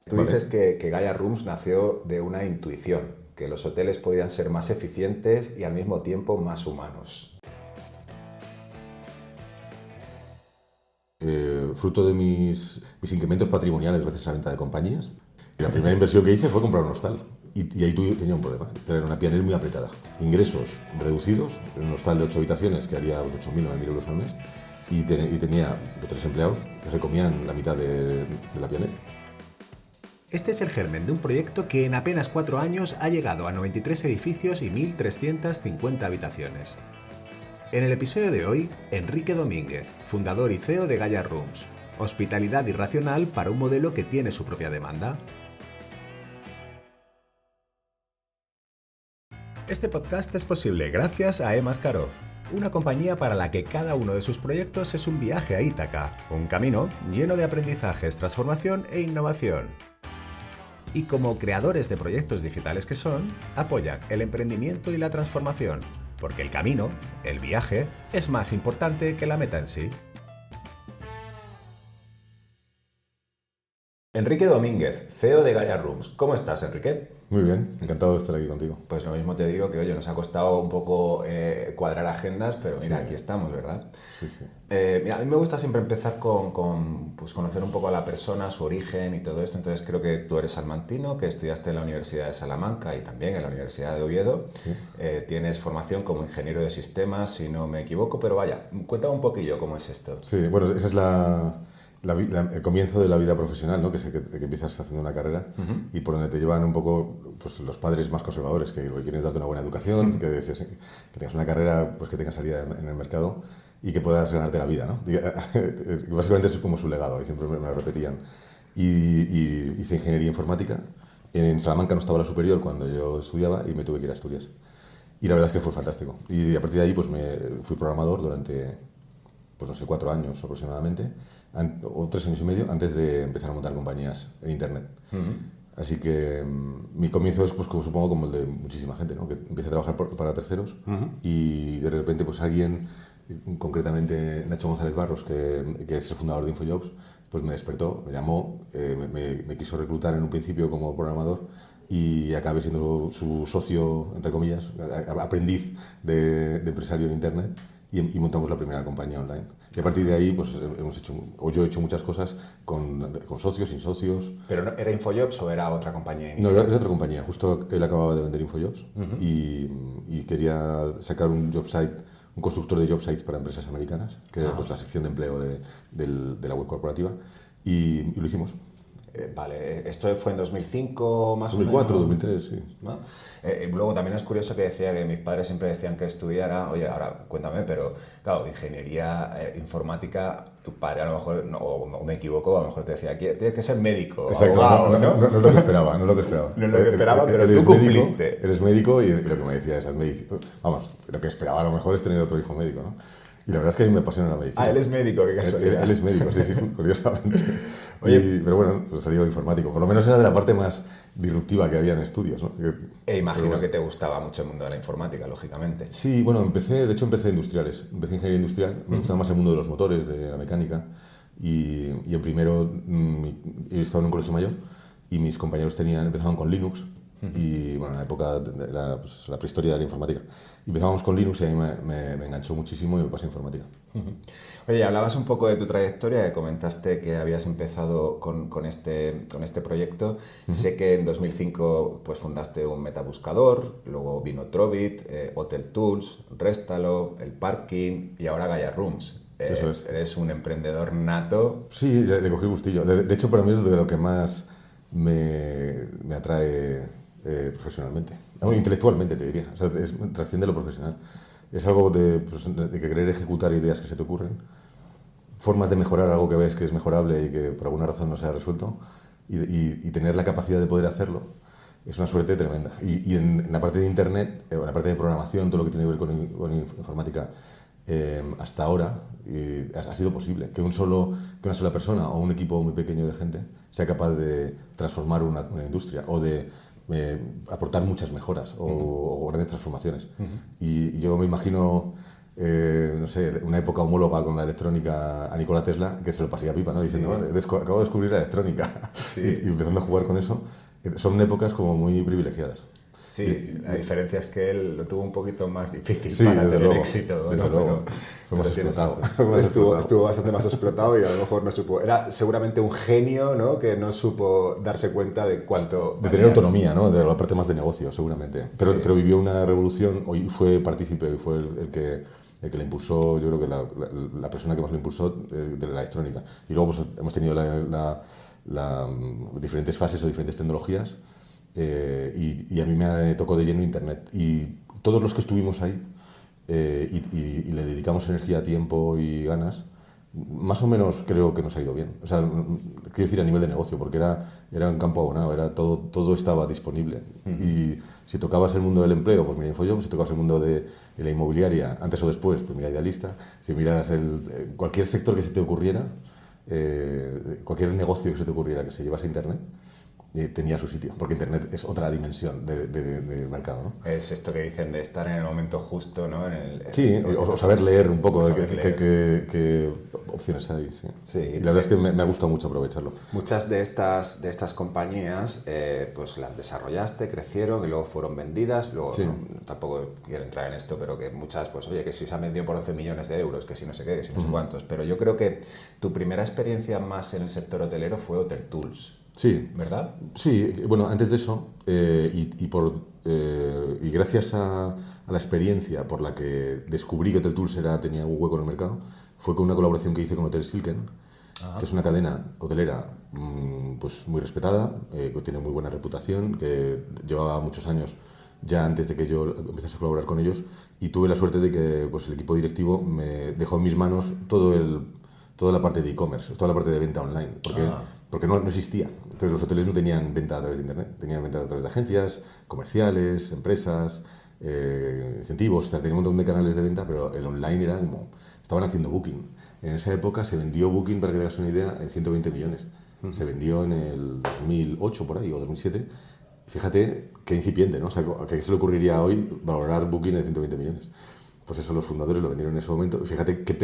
Tú Vale. dices que Gaia Rooms nació de una intuición, que los hoteles podían ser más eficientes y al mismo tiempo más humanos. Fruto de mis incrementos patrimoniales gracias a la venta de compañías. Y la primera inversión que hice fue comprar un hostal. Y ahí tenía un problema. Era una Pioneer muy apretada. Ingresos reducidos, en un hostal de 8 habitaciones que haría 8.000 o 9.000 euros al mes. Y tenía 3 empleados que se comían la mitad de la Pioneer. Este es el germen de un proyecto que en apenas 4 años ha llegado a 93 edificios y 1.350 habitaciones. En el episodio de hoy, Enrique Domínguez, fundador y CEO de Gaia Rooms. Hospitalidad irracional para un modelo que tiene su propia demanda. Este podcast es posible gracias a eMascaró, una compañía para la que cada uno de sus proyectos es un viaje a Ítaca, un camino lleno de aprendizajes, transformación e innovación. Y como creadores de proyectos digitales que son, apoyan el emprendimiento y la transformación, porque el camino, el viaje, es más importante que la meta en sí. Enrique Domínguez, CEO de Gaia Rooms. ¿Cómo estás, Enrique? Muy bien, encantado de estar aquí contigo. Pues lo mismo te digo que, oye, nos ha costado un poco cuadrar agendas, pero mira, Sí. aquí estamos, ¿verdad? Sí, sí. Mira, a mí me gusta siempre empezar con pues, conocer un poco a la persona, su origen y todo esto. Entonces creo que tú eres salmantino, que estudiaste en la Universidad de Salamanca y también en la Universidad de Oviedo. Sí. Tienes formación como ingeniero de sistemas, si no me equivoco, pero vaya, cuéntame un poquillo cómo es esto. Sí, bueno, ese es el comienzo de la vida profesional, ¿no? Que empiezas haciendo una carrera y por donde te llevan un poco pues, los padres más conservadores, que quieren darte una buena educación, que tengas una carrera pues, que tenga salida en el mercado y que puedas ganarte la vida, ¿no? Básicamente es como su legado, y siempre me lo repetían. Y hice ingeniería informática. En Salamanca no estaba la superior cuando yo estudiaba y me tuve que ir a Asturias. Y la verdad es que fue fantástico. Y a partir de ahí pues fui programador durante, pues no sé, 4 años aproximadamente, o 3 años y medio, antes de empezar a montar compañías en Internet. Así que mi comienzo es, pues, como, supongo, como el de muchísima gente, ¿no? Que empieza a trabajar para terceros y de repente pues alguien, concretamente Nacho González Barros, que es el fundador de InfoJobs, pues me despertó, me llamó, me quiso reclutar en un principio como programador y acabé siendo su socio, entre comillas, aprendiz de empresario en Internet y montamos la primera compañía online. Y a partir de ahí, pues yo he hecho muchas cosas con socios, sin socios. ¿Pero era InfoJobs o era otra compañía No, inicial? era otra compañía. Justo él acababa de vender InfoJobs y quería sacar un job site, un constructor de job sites para empresas americanas, que era pues, la sección de empleo de la web corporativa, y lo hicimos. Vale, esto fue en 2005 más 2004, o menos. 2003, sí. ¿No? Luego también es curioso que decía que mis padres siempre decían que estudiara, oye, ahora cuéntame, pero claro, ingeniería informática, tu padre a lo mejor, no, o me equivoco, a lo mejor te decía, tienes que ser médico, Exacto, abogado, no es lo que esperaba, no es lo que esperaba. No es lo que esperaba, pero Eres tú cumpliste. Eres médico y lo que me decía es, vamos, lo que esperaba a lo mejor es tener otro hijo médico, ¿no? Y la verdad es que a mí me apasiona la medicina. Ah, él es médico, qué casualidad. Él es médico, sí, curiosamente. Oye, Pero bueno, pues salió informático. Por lo menos era de la parte más disruptiva que había en estudios, ¿no? Imagino bueno. que te gustaba mucho el mundo de la informática, lógicamente. Sí, bueno, de hecho empecé industriales. Empecé ingeniería industrial. Me gustaba más el mundo de los motores, de la mecánica. Y en primero estaba en un colegio mayor y mis compañeros empezaban con Linux. Y bueno, en la época de la prehistoria de la informática. Y empezábamos con Linux y ahí me enganchó muchísimo y me pasé a informática. Oye, hablabas un poco de tu trayectoria, que comentaste que habías empezado con este proyecto. Sé que en 2005 pues, fundaste un metabuscador, luego vino Trovit, Hotel Tools, Restalo, El Parking y ahora Gaia Rooms. Eso es. Eres un emprendedor nato. Sí, le cogí gustillo. De hecho, para mí es de lo que más me atrae profesionalmente. Intelectualmente, te diría. O sea, trasciende lo profesional. Es algo de que querer ejecutar ideas que se te ocurren, formas de mejorar algo que ves que es mejorable y que por alguna razón no se ha resuelto, y tener la capacidad de poder hacerlo. Es una suerte tremenda. Y en la parte de Internet, en la parte de programación, todo lo que tiene que ver con informática, hasta ahora ha sido posible que una sola persona o un equipo muy pequeño de gente sea capaz de transformar una industria o de aportar muchas mejoras o grandes transformaciones. Y yo me imagino no sé, una época homóloga con la electrónica a Nikola Tesla, que se lo pasía pipa, ¿no? Diciendo, acabo de descubrir la electrónica. Y empezando a jugar con eso. Son épocas como muy privilegiadas. Sí, la diferencia es que él lo tuvo un poquito más difícil para tener éxito. Desde luego. Fue más explotado. Estuvo bastante más explotado y a lo mejor no supo. Era seguramente un genio, ¿no? Que no supo darse cuenta de cuánto. De tener autonomía, ¿no? De la parte más de negocio, seguramente. Pero vivió una revolución y fue partícipe, fue el que le impulsó, yo creo que la persona que más lo impulsó de la electrónica. Y luego pues, hemos tenido diferentes fases o diferentes tecnologías. Y a mí me tocó de lleno Internet. Y todos los que estuvimos ahí y le dedicamos energía, tiempo y ganas, más o menos creo que nos ha ido bien. O sea, quiero decir a nivel de negocio, porque era un campo abonado, todo estaba disponible. Y si tocabas el mundo del empleo, pues mira InfoJobs. Si tocabas el mundo de la inmobiliaria, antes o después, pues mira Idealista. Si miras cualquier sector que se te ocurriera, cualquier negocio que se te ocurriera que se llevase a Internet, tenía su sitio, porque Internet es otra dimensión del mercado, ¿no? Es esto que dicen de estar en el momento justo, ¿no? Sí, o saber leer un poco qué opciones hay. Sí. Y la verdad es que me ha gustado mucho aprovecharlo. Muchas de estas compañías pues las desarrollaste, crecieron y luego fueron vendidas. Luego tampoco quiero entrar en esto, pero que muchas, pues oye, que si se ha vendido por 11 millones de euros, que si no sé qué, que si no sé cuántos. Pero yo creo que tu primera experiencia más en el sector hotelero fue Hotel Tools. Sí. ¿Verdad? Sí, bueno, antes de eso, y gracias a la experiencia por la que descubrí que Hotel Tools tenía un hueco en el mercado, fue con una colaboración que hice con Hotel Silken, que es una cadena hotelera pues muy respetada, que tiene muy buena reputación, que llevaba muchos años ya antes de que yo empezase a colaborar con ellos, y tuve la suerte de que pues, el equipo directivo me dejó en mis manos toda la parte de e-commerce, toda la parte de venta online, porque no existía. Entonces los hoteles no tenían venta a través de Internet, tenían venta a través de agencias, comerciales, empresas, incentivos, tenían un montón de canales de venta, pero el online era como, estaban haciendo Booking. En esa época se vendió Booking, para que te hagas una idea, en 120 millones. Se vendió en el 2008 por ahí, o 2007. Fíjate qué incipiente, ¿no? O sea, ¿a qué se le ocurriría hoy valorar Booking en 120 millones? Pues eso, los fundadores lo vendieron en ese momento. Fíjate qué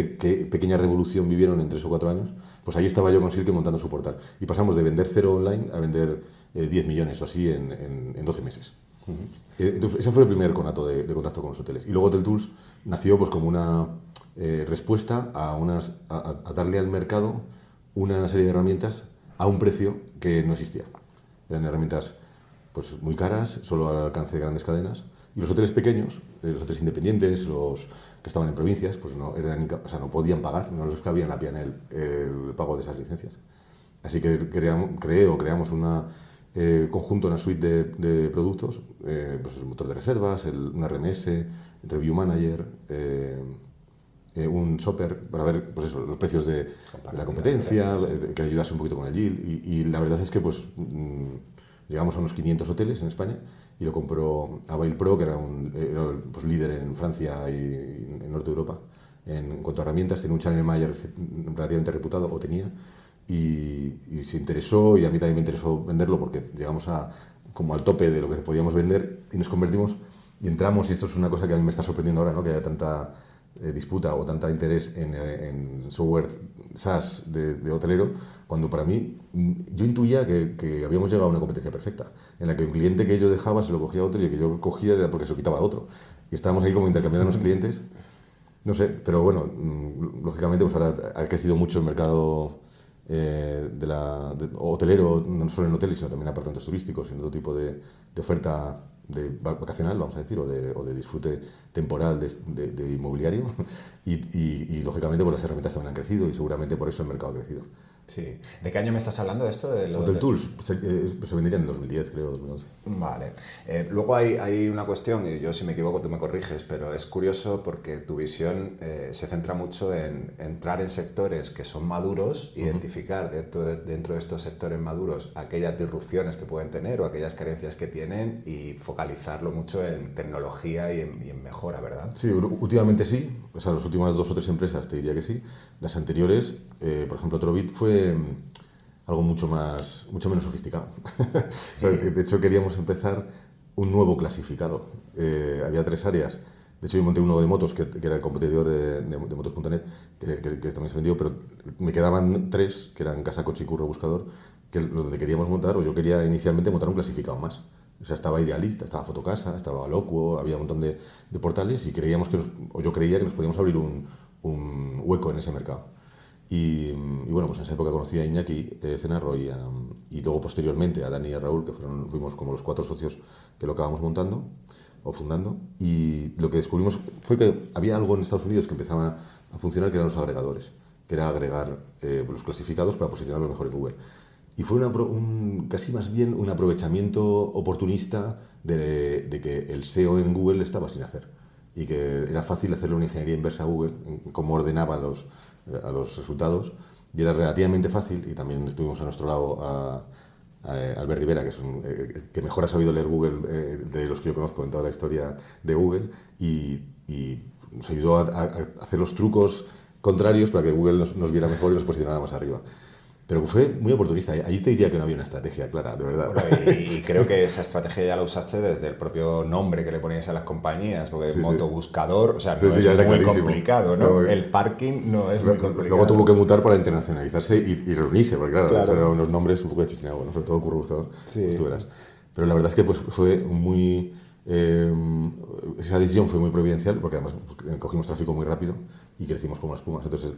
pequeña revolución vivieron en 3 o 4 años. Pues ahí estaba yo con Silke montando su portal. Y pasamos de vender 0 online a vender 10 millones o así en 12 meses. Entonces, ese fue el primer conato de contacto con los hoteles. Y luego Hotel Tools nació pues, como una respuesta a darle al mercado una serie de herramientas a un precio que no existía. Eran herramientas pues, muy caras, solo al alcance de grandes cadenas. Y los hoteles pequeños, los hoteles independientes, los que estaban en provincias, pues no podían pagar, no les cabía en la PNL el pago de esas licencias. Así que creamos una suite de productos, pues el motor de reservas, un RMS, Review Manager, un shopper para ver pues eso, los precios de la competencia, que ayudase un poquito con el yield. Y la verdad es que pues llegamos a unos 500 hoteles en España y lo compró Avail Pro, que era pues, líder en Francia y en Norte de Europa. En cuanto a herramientas, tiene un channel manager relativamente reputado, o tenía, y se interesó, y a mí también me interesó venderlo porque llegamos como al tope de lo que podíamos vender y nos convertimos y entramos, y esto es una cosa que a mí me está sorprendiendo ahora, ¿no? Que haya tanta disputa o tanta interés en software SaaS de hotelero, cuando para mí yo intuía que habíamos llegado a una competencia perfecta, en la que un cliente que yo dejaba se lo cogía a otro y el que yo cogía era porque se lo quitaba a otro. Y estábamos ahí como intercambiando los clientes. No sé, pero bueno, lógicamente pues ahora ha crecido mucho el mercado hotelero, no solo en hoteles, sino también en apartamentos turísticos y en otro tipo de oferta vacacional, vamos a decir, o de disfrute temporal de inmobiliario. Y lógicamente pues las herramientas también han crecido y seguramente por eso el mercado ha crecido. Sí. ¿De qué año me estás hablando de esto? Hotel Tools se vendería en 2010, creo, 2011. Vale. Luego hay una cuestión, y yo si me equivoco tú me corriges, pero es curioso porque tu visión se centra mucho en entrar en sectores que son maduros, identificar dentro de estos sectores maduros aquellas disrupciones que pueden tener o aquellas carencias que tienen y focalizarlo mucho en tecnología y en mejora, ¿verdad? Sí, últimamente sí. O sea, las últimas 2 o 3 empresas te diría que sí. Las anteriores, por ejemplo, Trovit fue algo mucho menos sofisticado. Sí. O sea, de hecho, queríamos empezar un nuevo clasificado. Había 3 áreas De hecho, yo monté uno de motos, que era el competidor de motos.net, que también se vendió, pero me quedaban 3, que eran Casa, Coche y Curro Buscador, que donde queríamos montar, o yo quería inicialmente montar un clasificado más. O sea, estaba Idealista, estaba Fotocasa, estaba Locuo, había un montón de portales y creíamos o yo creía que nos podíamos abrir un hueco en ese mercado. Y bueno, pues en esa época conocí a Iñaki Cenarro y luego posteriormente a Dani y a Raúl, que fuimos como los 4 socios que lo acabamos montando o fundando. Y lo que descubrimos fue que había algo en Estados Unidos que empezaba a funcionar, que eran los agregadores, que era agregar los clasificados para posicionarlos mejor en Google. Y fue casi más bien un aprovechamiento oportunista de que el SEO en Google estaba sin hacer y que era fácil hacerle una ingeniería inversa a Google, en cómo ordenaba a los resultados, y era relativamente fácil. Y también estuvimos a nuestro lado a Albert Rivera, que es que mejor ha sabido leer Google de los que yo conozco en toda la historia de Google, y nos ayudó a hacer los trucos contrarios para que Google nos viera mejor y nos posicionara más arriba. Pero fue muy oportunista. Ahí te diría que no había una estrategia clara, de verdad. Bueno, y creo que esa estrategia ya la usaste desde el propio nombre que le poníais a las compañías, porque sí, motobuscador, o sea, sí, no sí, es ya era muy clarísimo. complicado, ¿no? El parking no es muy complicado. Luego tuvo que mutar para internacionalizarse y reunirse, porque claro. Eran unos nombres un poco de chichinabo, ¿no? Sobre todo Curro Buscador, sí. Pues tú verás. Pero la verdad es que pues, fue muy... esa decisión fue muy providencial, porque además cogimos tráfico muy rápido y crecimos como las pumas. Entonces,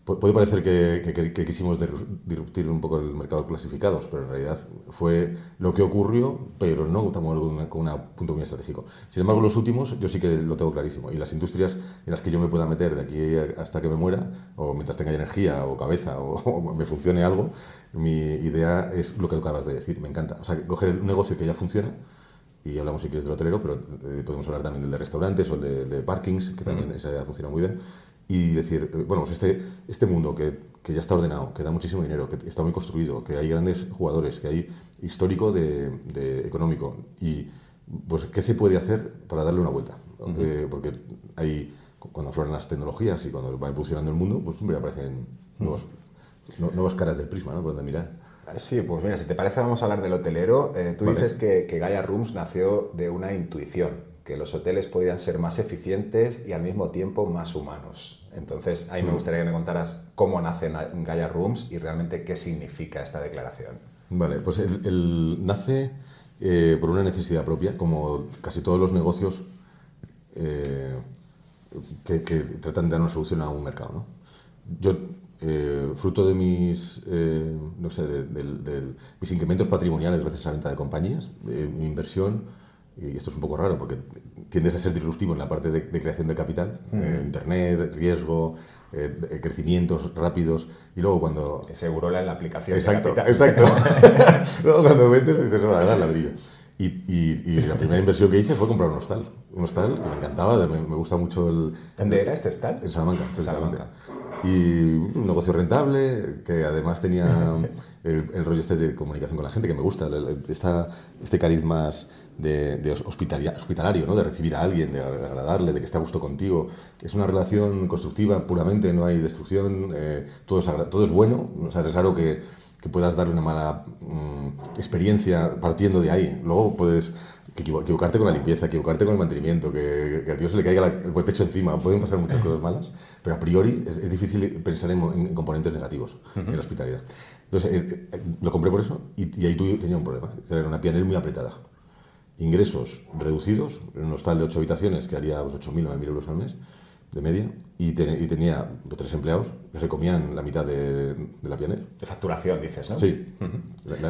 puede parecer que quisimos disruptir un poco el mercado de clasificados, pero en realidad fue lo que ocurrió, pero no con un punto muy estratégico. Sin embargo, los últimos yo sí que lo tengo clarísimo. Y las industrias en las que yo me pueda meter de aquí hasta que me muera, o mientras tenga energía o cabeza o me funcione algo, mi idea es lo que acabas de decir, me encanta. O sea, coger un negocio que ya funciona, y hablamos si quieres del hotelero, pero podemos hablar también del de restaurantes o el de parkings, que también ese ha funcionado muy bien. Y decir, bueno, pues este mundo que ya está ordenado, que da muchísimo dinero, que está muy construido, que hay grandes jugadores, que hay histórico de económico, y pues qué se puede hacer para darle una vuelta. Porque cuando afloran las tecnologías y cuando va evolucionando el mundo, pues siempre aparecen nuevas caras del prisma, ¿no? Por donde mirar. Sí, pues mira, si te parece vamos a hablar del hotelero. Tú dices que Gaia Rooms nació de una intuición, que los hoteles podían ser más eficientes y al mismo tiempo más humanos. Entonces, ahí me gustaría que me contaras cómo nace Gaia Rooms y realmente qué significa esta declaración. Vale, pues nace por una necesidad propia, como casi todos los negocios que tratan de dar una solución a un mercado, ¿no? Yo, fruto de mis mis incrementos patrimoniales gracias a la venta de compañías, mi inversión, y esto es un poco raro porque tiendes a ser disruptivo en la parte de creación de capital, internet, riesgo, crecimientos rápidos, y luego cuando... Segurola en la aplicación. Exacto. Luego cuando vendes dices, va a dar ladrillo. Y la primera inversión que hice fue comprar un hostal que me encantaba, me gusta mucho el... ¿Dónde era este hostal? En Salamanca. En Salamanca. Y un negocio rentable, que además tenía el rollo de comunicación con la gente, que me gusta, este carisma de hospitalario, ¿no? De recibir a alguien, de agradarle, de que esté a gusto contigo. Es una relación constructiva puramente, no hay destrucción, todo es bueno. O sea, es raro que puedas darle una mala experiencia partiendo de ahí. Luego puedes equivocarte con la limpieza, equivocarte con el mantenimiento, que a Dios se le caiga el techo encima. Pueden pasar muchas cosas malas, pero a priori es difícil pensar en componentes negativos en la hospitalidad. Entonces, lo compré por eso y ahí tenía un problema, que era una P&L muy apretada. Ingresos reducidos, en un hostal de 8 habitaciones que haría 8.000 o 9.000 euros al mes de media, y tenía 3 empleados que se comían la mitad de la P&L. De facturación, dices, ¿no? Sí,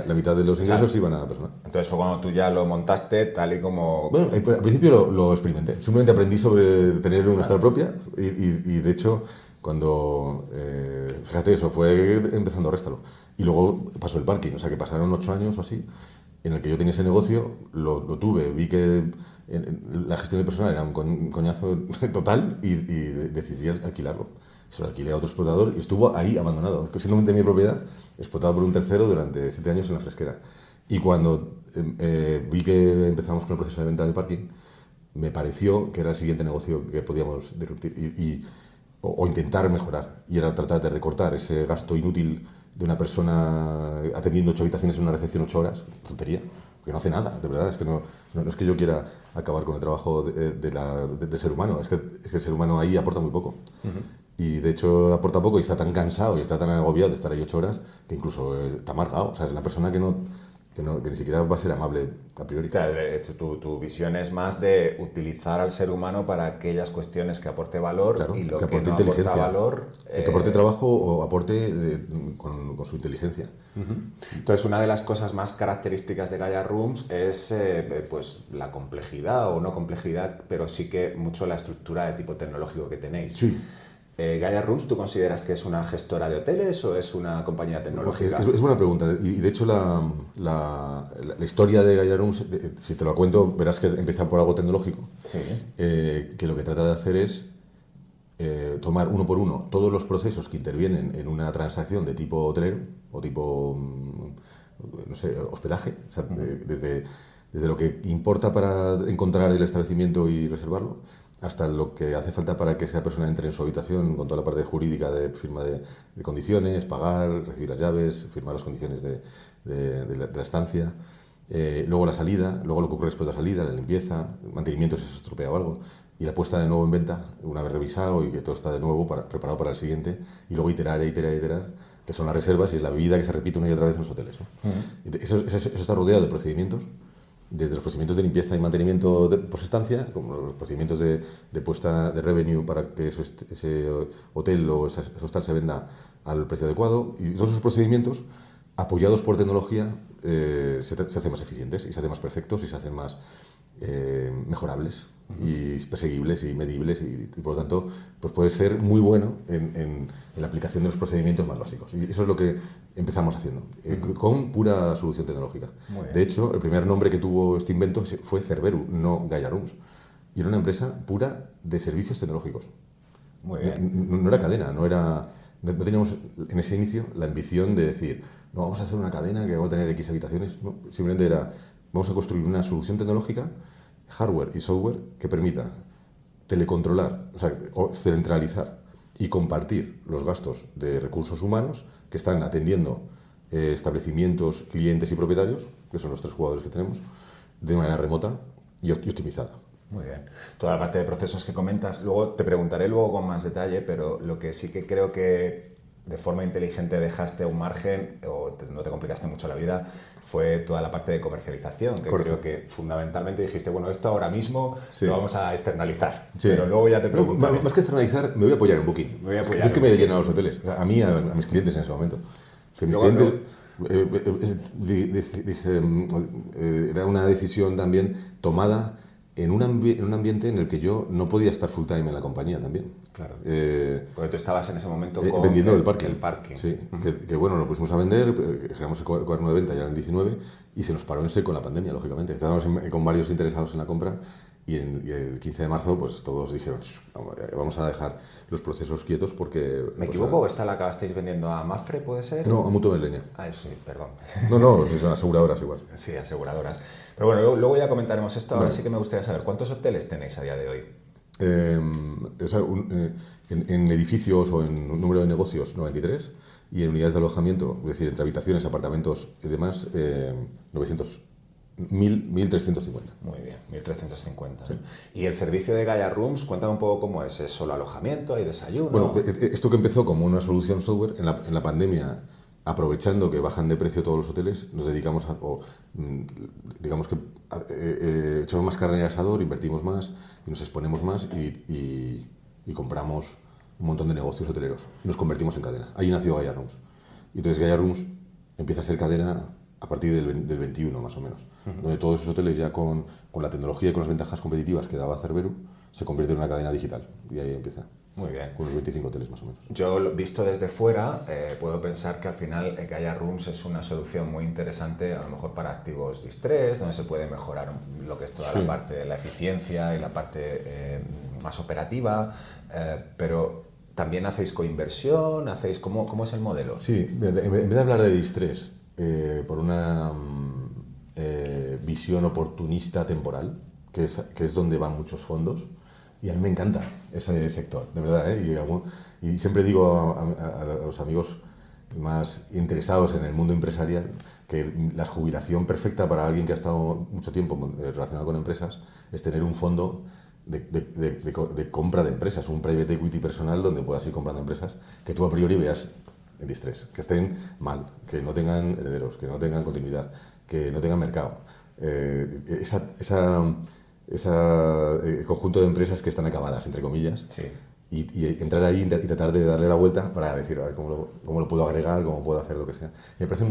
la mitad de los ingresos iban a la persona. Entonces fue cuando tú ya lo montaste tal y como... Bueno, al principio lo experimenté. Simplemente aprendí sobre tener una hostal propia y de hecho, cuando... fíjate, eso fue empezando Réstalo. Y luego pasó el parking, o sea que pasaron 8 años o así, en el que yo tenía ese negocio, lo tuve, vi que la gestión de personal era un coñazo total y decidí alquilarlo. Se lo alquilé a otro explotador y estuvo ahí abandonado, siendo de mi propiedad, explotado por un tercero durante 7 años en la fresquera. Y cuando vi que empezamos con el proceso de venta del parking, me pareció que era el siguiente negocio que podíamos disruptir o intentar mejorar. Y era tratar de recortar ese gasto inútil de una persona atendiendo 8 habitaciones en una recepción 8 horas, tontería. porque no hace nada, de verdad, es que no es que yo quiera acabar con el trabajo del ser humano, es que el ser humano ahí aporta muy poco. Y de hecho aporta poco y está tan cansado y está tan agobiado de estar ahí 8 horas que incluso está amargado. O sea, es la persona que ni siquiera va a ser amable a priori. O sea, de hecho, tu visión es más de utilizar al ser humano para aquellas cuestiones que aporte valor, Claro, y lo que que aporte no inteligencia, aporta valor... que aporte trabajo o aporte con su inteligencia. Entonces, una de las cosas más características de Gaia Rooms es pues, la complejidad, o no complejidad, pero sí que mucho la estructura de tipo tecnológico que tenéis. Sí. Gaia Rooms, ¿tú consideras que es una gestora de hoteles o es una compañía tecnológica? Es buena pregunta. Y de hecho la historia de Gaia Rooms, si te lo cuento, verás que empieza por algo tecnológico. Sí. Que lo que trata de hacer es tomar uno por uno todos los procesos que intervienen en una transacción de tipo hotelero o tipo, no sé, hospedaje. O sea, desde lo que importa para encontrar el establecimiento y reservarlo, hasta lo que hace falta para que esa persona entre en su habitación, con toda la parte jurídica de firma de condiciones, pagar, recibir las llaves, firmar las condiciones de la estancia, luego la salida, luego lo que ocurre después de la salida, la limpieza, mantenimiento si se estropea o algo, y la puesta de nuevo en venta, una vez revisado y que todo está de nuevo preparado para el siguiente, y luego iterar, que son las reservas y es la bebida que se repite una y otra vez en los hoteles, ¿no? Eso está rodeado de procedimientos, desde los procedimientos de limpieza y mantenimiento post estancia, como los procedimientos de puesta de revenue para que ese hotel o ese hostal se venda al precio adecuado, y todos esos procedimientos, apoyados por tecnología, se hacen más eficientes y se hacen más perfectos y se hacen más mejorables y perseguibles y medibles, y por lo tanto pues puede ser muy bueno en la aplicación de los procedimientos más básicos. Y eso es lo que empezamos haciendo, con pura solución tecnológica. De hecho, el primer nombre que tuvo este invento fue Cerberus, no Gaia Rooms. Y era una empresa pura de servicios tecnológicos. Muy bien. No era cadena, no teníamos en ese inicio la ambición de decir, no, vamos a hacer una cadena que va a tener X habitaciones. No, simplemente era, vamos a construir una solución tecnológica, hardware y software, que permita telecontrolar, o centralizar y compartir los gastos de recursos humanos que están atendiendo establecimientos, clientes y propietarios, que son los 3 jugadores que tenemos, de manera remota y optimizada. Muy bien. Toda la parte de procesos que comentas, luego te preguntaré con más detalle, pero lo que sí que creo que de forma inteligente dejaste un margen, o no te complicaste mucho la vida, fue toda la parte de comercialización, que Correcto. creo que fundamentalmente dijiste, bueno, esto ahora mismo lo vamos a externalizar, Sí. pero luego ya te preguntaré. Más que externalizar, me voy a apoyar en Booking. Me voy a apoyar Es que en me Booking. llenan los hoteles, a mí, a mis clientes en ese momento. O sea, mis Luego, clientes, era una decisión también tomada en un ambiente en el que yo no podía estar full time en la compañía también. Claro. Porque tú estabas en ese momento vendiendo el parque. El parque. Sí, que bueno, lo pusimos a vender, generamos el cuaderno de venta ya en el 19 y se nos paró en seco con la pandemia, lógicamente. Estábamos con varios interesados en la compra y el 15 de marzo pues todos dijeron, vamos a dejar los procesos quietos porque... ¿Me equivoco? ¿O esta la acabasteis vendiendo a Mafre, puede ser? No, a Mutua de Leña. Ah, sí, perdón. No, son aseguradoras igual. Sí, aseguradoras. Pero bueno, luego ya comentaremos esto. Ahora sí que me gustaría saber, ¿cuántos hoteles tenéis a día de hoy? En edificios o en número de negocios, 93, y en unidades de alojamiento, es decir, entre habitaciones, apartamentos y demás, 1.350. Muy bien, 1.350. Sí. ¿Y el servicio de Gaia Rooms, cuéntame un poco cómo es? ¿Es solo alojamiento? ¿Hay desayuno? Bueno, esto que empezó como una solución software, en la pandemia, aprovechando que bajan de precio todos los hoteles, nos dedicamos digamos que echamos más carne en el asador, invertimos más y nos exponemos más y compramos un montón de negocios hoteleros. Nos convertimos en cadena. Ahí nació Gaia Rooms. Y entonces Gaia Rooms empieza a ser cadena a partir del 21 más o menos, donde todos esos hoteles ya con la tecnología y con las ventajas competitivas que daba Cerberus se convierte en una cadena digital y ahí empieza. Muy bien. Con los 25 hoteles más o menos. Yo, visto desde fuera, puedo pensar que al final Gaia Rooms es una solución muy interesante, a lo mejor para activos distress, donde se puede mejorar lo que es toda la parte de la eficiencia y la parte más operativa, pero también hacéis coinversión, ¿cómo es el modelo? Sí, en vez de hablar de distress por una visión oportunista temporal, que es donde van muchos fondos, y a mí me encanta ese sector, de verdad, ¿eh? Y siempre digo a los amigos más interesados en el mundo empresarial, que la jubilación perfecta para alguien que ha estado mucho tiempo relacionado con empresas es tener un fondo de compra de empresas, un private equity personal donde puedas ir comprando empresas que tú a priori veas en distrés, que estén mal, que no tengan herederos, que no tengan continuidad, que no tengan mercado. Ese conjunto de empresas que están acabadas, entre comillas, Sí. y entrar ahí y tratar de darle la vuelta para decir, a ver, cómo lo puedo agregar, cómo puedo hacer lo que sea. Y me parece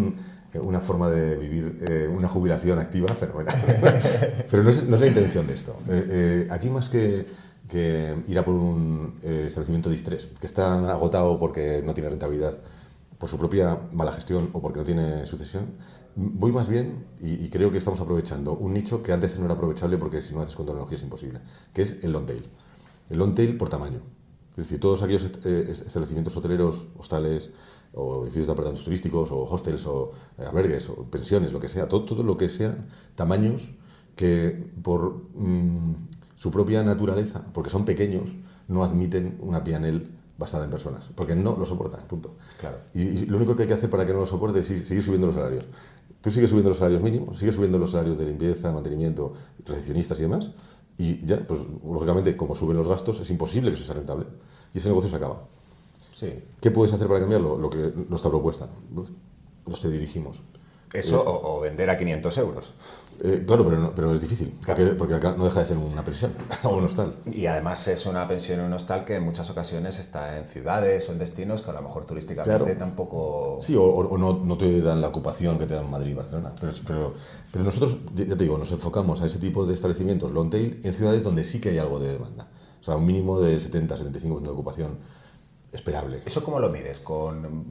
una forma de vivir una jubilación activa fenomenal. Pero no es la intención de esto. Aquí más que ir a por un establecimiento distrés, que está agotado porque no tiene rentabilidad, por su propia mala gestión o porque no tiene sucesión, voy más bien, y creo que estamos aprovechando un nicho que antes no era aprovechable porque si no haces con tecnología es imposible, que es el long tail. El long tail por tamaño. Es decir, todos aquellos establecimientos hoteleros, hostales, o edificios de apartamentos turísticos, o hostels, o albergues, o pensiones, lo que sea, todo lo que sea, tamaños que por su propia naturaleza, porque son pequeños, no admiten una P&L basada en personas, porque no lo soportan, punto. Claro. Y lo único que hay que hacer para que no lo soporte es seguir subiendo los salarios. Tú sigues subiendo los salarios mínimos, sigues subiendo los salarios de limpieza, mantenimiento, recepcionistas y demás, y ya, pues lógicamente, como suben los gastos, es imposible que eso sea rentable. Y ese negocio se acaba. Sí. ¿Qué puedes hacer para cambiarlo? Lo que nuestra propuesta. Nos te dirigimos. Eso o vender a 500 euros. Claro, pero es difícil, porque acá no deja de ser una pensión o un hostal. Y además es una pensión o un hostal que en muchas ocasiones está en ciudades o en destinos que a lo mejor turísticamente Claro. tampoco... Sí, o no te dan la ocupación que te dan Madrid y Barcelona. Pero nosotros, ya te digo, nos enfocamos a ese tipo de establecimientos long tail en ciudades donde sí que hay algo de demanda. O sea, un mínimo de 70-75% de ocupación esperable. ¿Eso cómo lo mides? ¿Con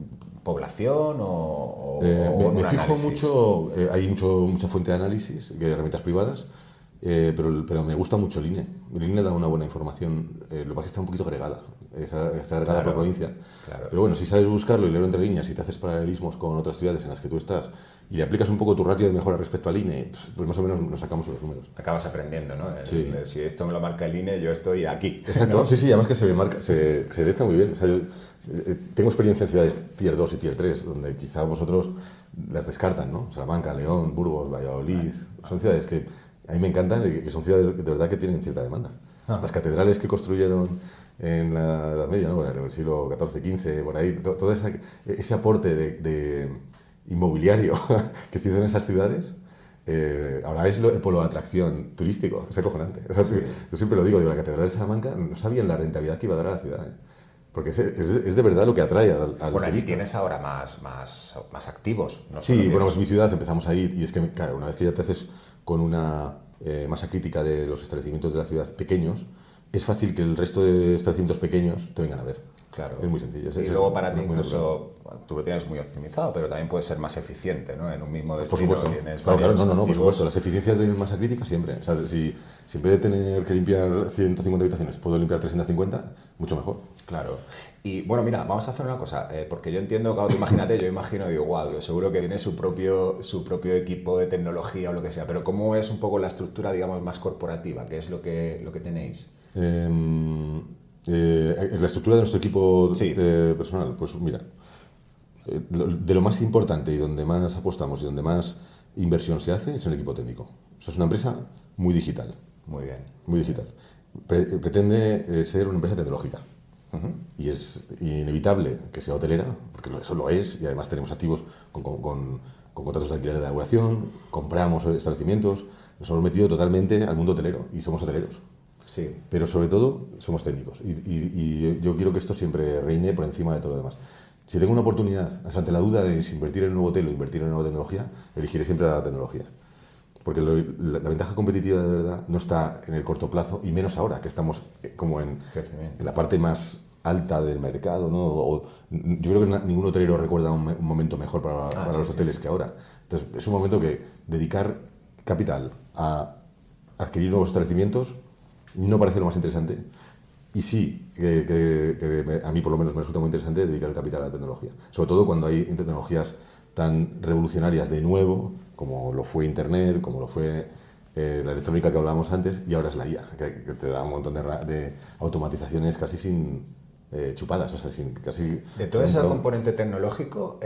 población o Me un fijo análisis? mucho, hay mucha fuente de análisis, herramientas privadas, pero me gusta mucho el INE. El INE da una buena información, lo que pasa es que está un poquito agregada, está agregada Claro, por provincia. claro. Pero bueno, si sabes buscarlo y leerlo entre líneas y te haces paralelismos con otras ciudades en las que tú estás y le aplicas un poco tu ratio de mejora respecto al INE, pues más o menos nos sacamos unos números. Acabas aprendiendo, ¿no? Sí. Si esto me lo marca el INE, yo estoy aquí. Exacto, ¿no? sí, además que se detecta muy bien. O sea, yo tengo experiencia en ciudades tier 2 y tier 3, donde quizá vosotros las descartan, ¿no? Salamanca, León, Burgos, Valladolid, son ciudades que a mí me encantan y que son ciudades de verdad que tienen cierta demanda. Las catedrales que construyeron en la Edad Media, ¿no? En el siglo XIV, XV, por ahí, todo ese aporte de inmobiliario que se hizo en esas ciudades, ahora es el polo de atracción turístico, es acojonante. O sea, Sí. yo siempre lo digo, la Catedral de Salamanca no sabían la rentabilidad que iba a dar a la ciudad, ¿eh? Porque es de verdad lo que atrae al Bueno, aquí turista. tienes ahora más activos. No Sí, solo bueno, tienes- pues mi ciudad empezamos a ir y es que, claro, una vez que ya te haces con una masa crítica de los establecimientos de la ciudad pequeños, es fácil que el resto de establecimientos pequeños te vengan a ver. Claro. Es muy sencillo. Y luego para ti muy natural. incluso, tú lo tienes muy optimizado, pero también puede ser más eficiente, ¿no? En un mismo Por destino supuesto. tienes Claro, varios no, por activos. supuesto. Las eficiencias de masa crítica siempre. O sea, si en vez de tener que limpiar 150 habitaciones, puedo limpiar 350, mucho mejor. Claro. Y bueno, mira, vamos a hacer una cosa, porque yo entiendo, claro, tú imagínate, yo imagino, digo, wow, seguro que tiene su propio equipo de tecnología o lo que sea, pero ¿cómo es un poco la estructura, digamos, más corporativa? ¿Qué es lo que tenéis? La estructura de nuestro equipo Sí. personal, pues mira, de lo más importante y donde más apostamos y donde más inversión se hace es en el equipo técnico. O sea, es una empresa muy digital, Muy bien. muy digital. Pretende ser una empresa tecnológica. Y es inevitable que sea hotelera, porque eso lo es, y además tenemos activos con contratos de alquiler de elaboración, compramos establecimientos, nos hemos metido totalmente al mundo hotelero y somos hoteleros. Sí. Pero sobre todo somos técnicos y yo quiero que esto siempre reine por encima de todo lo demás. Si tengo una oportunidad, o sea, ante la duda de si invertir en un nuevo hotel o invertir en una nueva tecnología, elegiré siempre la tecnología. Porque la ventaja competitiva de verdad no está en el corto plazo y menos ahora, que estamos como en la parte más alta del mercado, ¿no? Yo creo que ningún hotelero recuerda un momento mejor para los hoteles que ahora. Entonces, es un momento que dedicar capital a adquirir nuevos establecimientos no parece lo más interesante. Y sí, que a mí por lo menos me resulta muy interesante dedicar el capital a la tecnología. Sobre todo cuando hay tecnologías tan revolucionarias de nuevo, como lo fue Internet, como lo fue la electrónica que hablábamos antes, y ahora es la IA, que te da un montón de automatizaciones casi sin chupadas, o sea, casi... De todo ese componente tecnológico,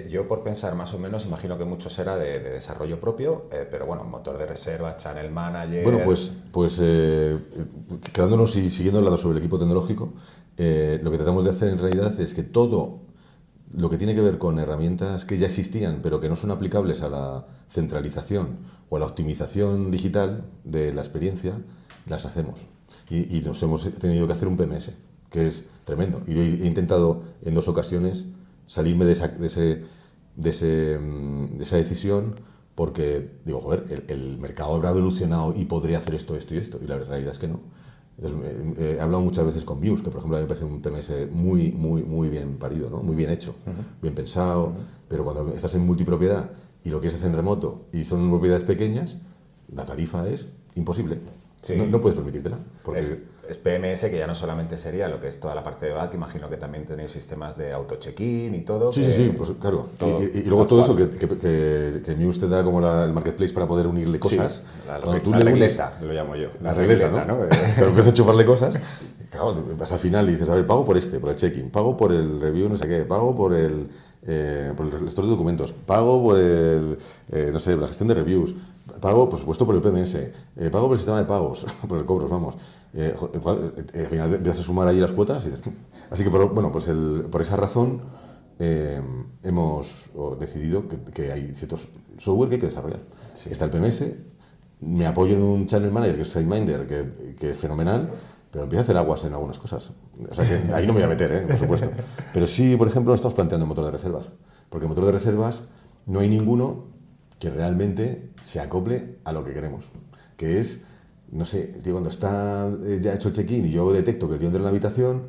yo por pensar más o menos, imagino que mucho será de desarrollo propio, pero bueno, motor de reserva, channel manager... Bueno, pues quedándonos y siguiendo hablando sobre el equipo tecnológico, lo que tratamos de hacer en realidad es que todo lo que tiene que ver con herramientas que ya existían, pero que no son aplicables a la centralización o a la optimización digital de la experiencia, las hacemos. Y nos hemos tenido que hacer un PMS, que es tremendo. Y yo he intentado en 2 ocasiones salirme de esa decisión porque digo, joder, el mercado habrá evolucionado y podría hacer esto, esto y esto. Y la realidad es que no. Entonces, he hablado muchas veces con Views, que por ejemplo a mí me parece un PMS muy bien parido, ¿no? Muy bien hecho, bien pensado, pero cuando estás en multipropiedad y lo quieres hacer en remoto y son propiedades pequeñas, la tarifa es imposible. Sí. No puedes permitírtela. Porque... Es PMS, que ya no solamente sería lo que es toda la parte de back, imagino que también tenéis sistemas de auto-check-in y todo. Sí, pues claro. Y luego todo eso que Muse te da como el marketplace para poder unirle cosas. Sí, la regleta, lo llamo yo. La regleta, ¿no? Pero empiezas a enchufarle cosas, claro, vas al final y dices, a ver, pago por el check-in, pago por el review, no sé qué, pago por el gestor de documentos, pago por no sé, la gestión de reviews, pago, por supuesto, por el PMS, pago por el sistema de pagos, por el cobros, vamos. Al final empiezas a sumar ahí las cuotas. Así que, por esa razón, hemos decidido que hay ciertos software que hay que desarrollar. Sí. Está el PMS, me apoyo en un channel manager que es SiteMinder, que es fenomenal, pero empieza a hacer aguas en algunas cosas. O sea que ahí no me voy a meter, por supuesto. Pero sí, por ejemplo, estamos planteando el motor de reservas. Porque el motor de reservas no hay ninguno que realmente se acople a lo que queremos. Que es, no sé, tío, cuando está ya hecho el check-in y yo detecto que el tío entra en la habitación,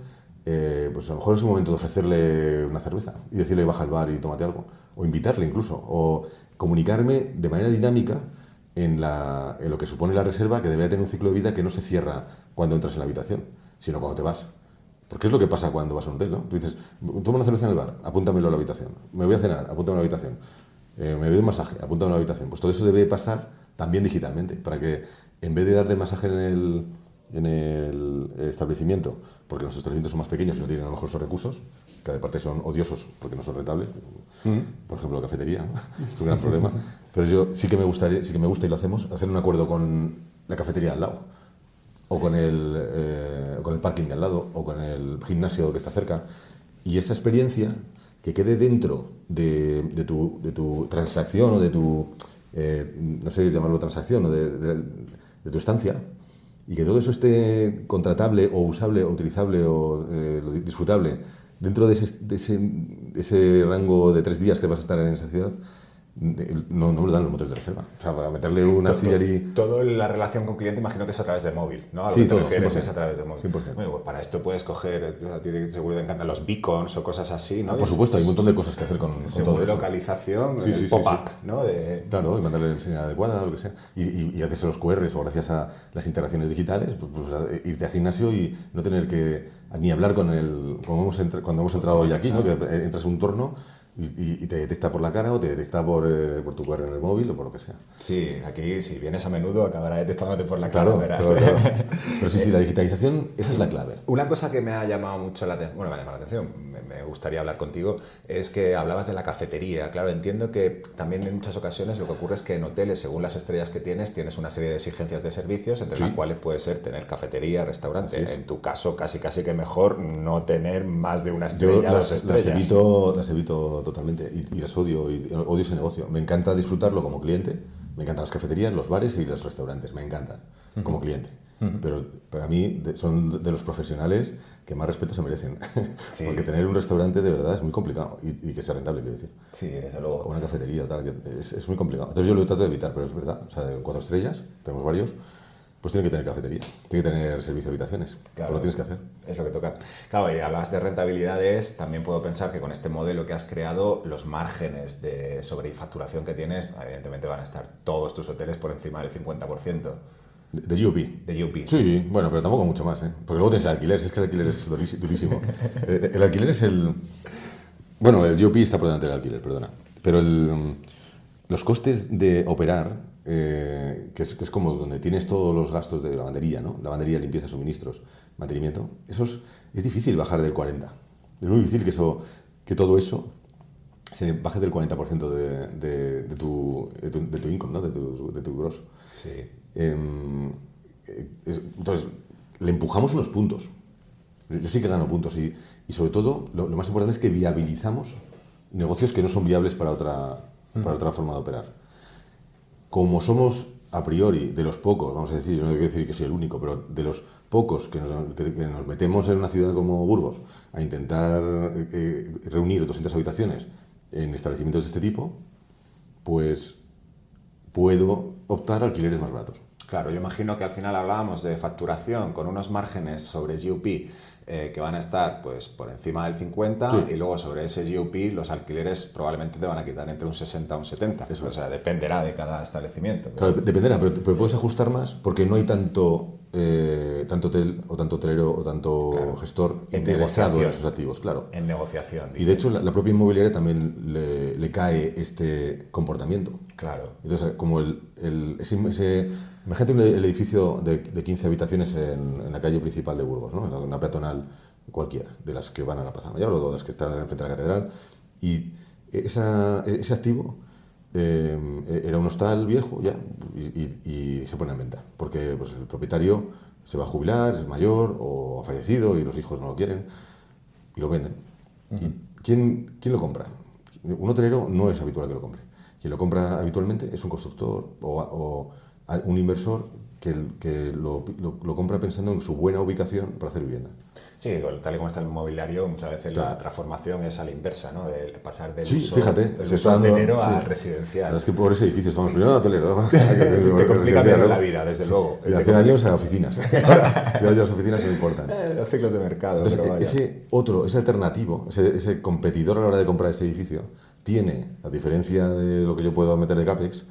pues a lo mejor es un momento de ofrecerle una cerveza y decirle baja al bar y tómate algo. O invitarle incluso. O comunicarme de manera dinámica en lo que supone la reserva, que debería tener un ciclo de vida que no se cierra cuando entras en la habitación, sino cuando te vas. Porque es lo que pasa cuando vas a un hotel, ¿no? Tú dices, toma una cerveza en el bar, apúntamelo a la habitación. Me voy a cenar, apúntamelo a la habitación. Me doy un masaje, apúntamelo a la habitación. Pues todo eso debe pasar también digitalmente, para que en vez de darte el masaje en el establecimiento, porque los establecimientos son más pequeños y no tienen a lo mejor esos recursos, que aparte son odiosos porque no son rentables, por ejemplo la cafetería, ¿no? Es un gran problema. Pero yo sí que me gusta y lo hacemos, hacer un acuerdo con la cafetería al lado, o con el parking de al lado, o con el gimnasio que está cerca, y esa experiencia que quede dentro de tu transacción o de tu, no sé llamarlo transacción, o de tu estancia, y que todo eso esté contratable o usable o utilizable o disfrutable dentro de ese rango de 3 días que vas a estar en esa ciudad. No me lo dan los motores de reserva. O sea, para meterle una auxiliary... Toda la relación con cliente imagino que es a través de móvil, ¿no? A lo sí, que te todo, refieres 100%. Es a través de móvil. 100%. Bueno, pues para esto puedes coger, a ti seguro te encantan los beacons o cosas así, ¿no? Por supuesto, hay un montón de cosas que hacer con todo eso. Localización, sí, pop-up, sí. ¿no? Claro, y mandarle la señal adecuada, lo que sea. Y gracias a los QRs o gracias a las interacciones digitales, pues irte al gimnasio y no tener que ni hablar con cuando hemos entrado hoy aquí, ¿no? Que entras en un torno y te detecta por la cara o te detecta por tu QR en el móvil o por lo que sea. Sí, aquí si vienes a menudo acabará detectándote por la cara, claro, verás. Claro. Pero sí, la digitalización, esa es la clave. Una cosa que me ha llamado mucho la atención, bueno, me ha llamado la atención, me gustaría hablar contigo, es que hablabas de la cafetería. Claro, entiendo que también en muchas ocasiones lo que ocurre es que en hoteles, según las estrellas que tienes una serie de exigencias de servicios, entre las cuales puede ser tener cafetería, restaurante. En tu caso, casi que mejor no tener más de una estrella, 2 estrellas. Las evito totalmente y las odio ese negocio. Me encanta disfrutarlo como cliente, me encantan las cafeterías, los bares y los restaurantes, me encantan como cliente. Pero para mí son de los profesionales que más respeto se merecen. Sí. Porque tener un restaurante de verdad es muy complicado y que sea rentable, quiero decir. Sí, desde luego. O una cafetería, tal, es muy complicado. Entonces yo lo trato de evitar, pero es verdad. O sea, de 4 estrellas, tenemos varios, pues tiene que tener cafetería, tiene que tener servicio de habitaciones. Claro, pues lo tienes que hacer. Es lo que toca. Claro, y hablabas de rentabilidades, también puedo pensar que con este modelo que has creado, los márgenes de sobrefacturación que tienes, evidentemente van a estar todos tus hoteles por encima del 50%. De UP. De UP, sí. Bueno, pero tampoco mucho más, ¿eh? Porque luego tienes el alquiler, es que el alquiler es durísimo. El alquiler es el... Bueno, el GOP está por delante del alquiler, perdona. Pero los costes de operar que es como donde tienes todos los gastos de lavandería, ¿no? Lavandería, limpieza, suministros, mantenimiento. Es difícil bajar del 40%. Es muy difícil que todo eso se baje del 40% de tu income, ¿no? de tu gross. Sí. Entonces, le empujamos unos puntos. Yo sí que gano puntos y sobre todo lo más importante es que viabilizamos negocios que no son viables para otra forma de operar. Como somos a priori de los pocos, vamos a decir, yo no quiero decir que soy el único, pero de los pocos que nos metemos en una ciudad como Burgos a intentar reunir 200 habitaciones en establecimientos de este tipo, pues puedo optar a alquileres más baratos. Claro, yo imagino que al final hablábamos de facturación con unos márgenes sobre GOP que van a estar pues por encima del 50 Sí. y luego sobre ese GOP los alquileres probablemente te van a quitar entre un 60 a un 70. Eso. O sea, dependerá de cada establecimiento. Claro, dependerá, pero puedes ajustar más porque no hay tanto hotel o tanto hotelero o tanto gestor En interesado en negociación. esos activos, claro. En negociación. Y de hecho la propia inmobiliaria también le cae este comportamiento. Claro. Entonces, como imagínate el edificio de 15 habitaciones en la calle principal de Burgos, ¿no? Una peatonal cualquiera, de las que van a la Plaza Mayor o de las que están enfrente de la catedral. Y ese activo era un hostal viejo ya y se pone en venta. Porque pues, el propietario se va a jubilar, es mayor o ha fallecido y los hijos no lo quieren y lo venden. ¿Y quién lo compra? Un hotelero no es habitual que lo compre. Quien lo compra habitualmente es un constructor o un inversor que lo compra pensando en su buena ubicación para hacer vivienda. Sí, tal y como está el inmobiliario, muchas veces Claro. la transformación es a la inversa, ¿no? De pasar del Sí, uso, fíjate, del se uso está dando- hotelero sí. al La residencial. verdad es que por ese edificio estamos primero en hotelero. Te complica menos la vida, desde luego. Y hace años a oficinas. Y ahora ya las oficinas no importan. Los ciclos de mercado, Entonces, pero vaya. ese alternativo, ese competidor a la hora de comprar ese edificio, tiene, a diferencia de lo que yo puedo meter de CAPEX,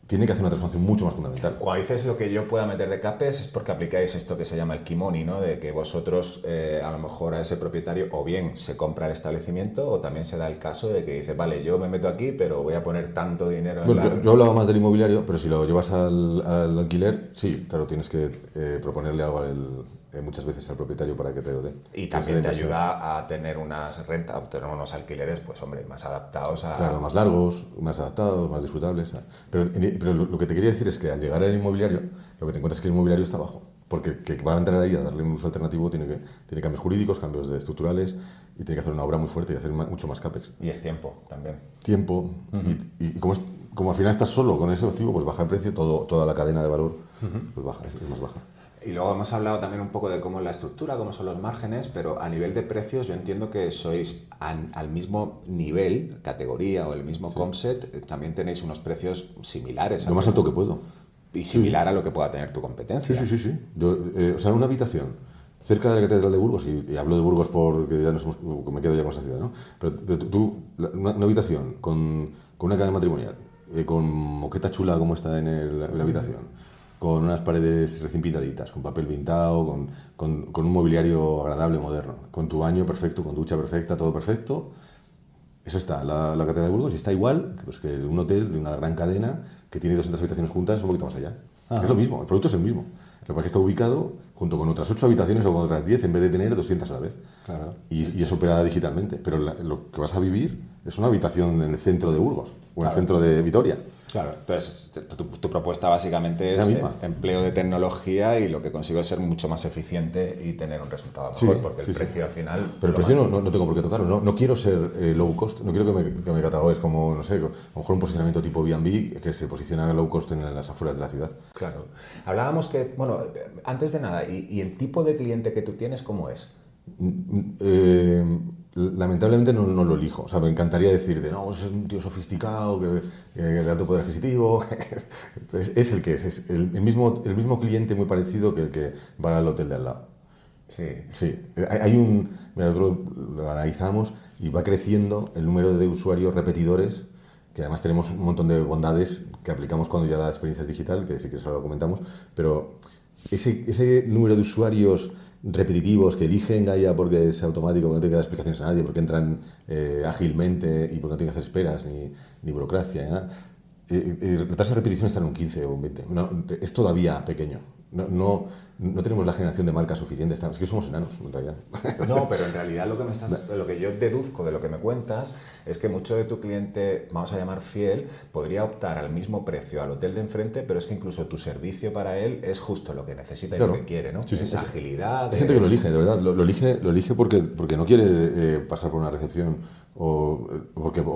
tiene que hacer una transformación mucho más fundamental. Cuando dices lo que yo pueda meter de CAPEX es porque aplicáis esto que se llama el Kimoni, ¿no? De que vosotros, a lo mejor a ese propietario, o bien se compra el establecimiento, o también se da el caso de que dice, vale, yo me meto aquí, pero voy a poner tanto dinero en Bueno, yo hablaba más del inmobiliario, pero si lo llevas al alquiler, sí, claro, tienes que proponerle algo muchas veces al propietario para que te lo dé. Y también te Esa es la inversión. ayuda a tener unas rentas, a obtener unos alquileres, pues hombre, más adaptados a... Claro, más largos, más adaptados, más disfrutables. Pero lo que te quería decir es que al llegar al inmobiliario, lo que te encuentras es que el inmobiliario está abajo. Porque que va a entrar ahí a darle un uso alternativo tiene cambios jurídicos, cambios estructurales y tiene que hacer una obra muy fuerte y hacer mucho más CAPEX. Y es tiempo también. Tiempo y como al final estás solo con ese activo, pues baja el precio, toda la cadena de valor pues baja, es más baja. Y luego hemos hablado también un poco de cómo es la estructura, cómo son los márgenes, pero a nivel de precios yo entiendo que sois al mismo nivel, categoría o el mismo concept, también tenéis unos precios similares. Lo más alto que puedo. Y similar a lo que pueda tener tu competencia. Sí. O sea, una habitación cerca de la Catedral de Burgos, y hablo de Burgos porque ya me quedo ya con esa ciudad, ¿no? Pero tú, una habitación con una cama matrimonial, con moqueta chula como está en la habitación, con unas paredes recién pintaditas, con papel pintado, con un mobiliario agradable, moderno, con tu baño perfecto, con ducha perfecta, todo perfecto. Eso está, la Catedral de Burgos, y está igual que un hotel de una gran cadena que tiene 200 habitaciones juntas un poquito más allá. Ajá. Es lo mismo, el producto es el mismo. Lo que pasa es que está ubicado junto con otras 8 habitaciones o con otras 10 en vez de tener 200 a la vez. Claro. Y eso opera digitalmente. Pero lo que vas a vivir es una habitación en el centro de Burgos o en el centro de Vitoria. Claro, entonces tu propuesta básicamente La es misma. empleo de tecnología y lo que consigo es ser mucho más eficiente y tener un resultado mejor, porque el precio al final... Pero el precio no tengo por qué tocarlo. No quiero ser low cost, no quiero que me catalogues como, no sé, a lo mejor un posicionamiento tipo B&B que se posiciona low cost en las afueras de la ciudad. Claro. Hablábamos que, bueno, antes de nada, ¿y el tipo de cliente que tú tienes cómo es? Lamentablemente no lo elijo. O sea, me encantaría decirte, no, es un tío sofisticado, de alto poder adquisitivo. Es el que es el mismo cliente muy parecido que el que va al hotel de al lado. Sí. Sí, mira, nosotros lo analizamos y va creciendo el número de usuarios repetidores, que además tenemos un montón de bondades que aplicamos cuando ya la experiencia es digital, que sí que eso lo comentamos, pero ese número de usuarios repetitivos que eligen Gaia porque es automático, porque no tiene que dar explicaciones a nadie, porque entran ágilmente y porque no tienen que hacer esperas ni burocracia, ni nada. la tasa de repetición está en un 15 o un 20. No, es todavía pequeño. No tenemos la generación de marcas suficiente. Es que somos enanos, en realidad. No, pero en realidad lo que yo deduzco de lo que me cuentas es que mucho de tu cliente, vamos a llamar fiel, podría optar al mismo precio al hotel de enfrente, pero es que incluso tu servicio para él es justo lo que necesita y Claro. lo que quiere, ¿no? Sí, sí, es agilidad. Hay gente que lo elige, de verdad. Lo elige porque no quiere pasar por una recepción o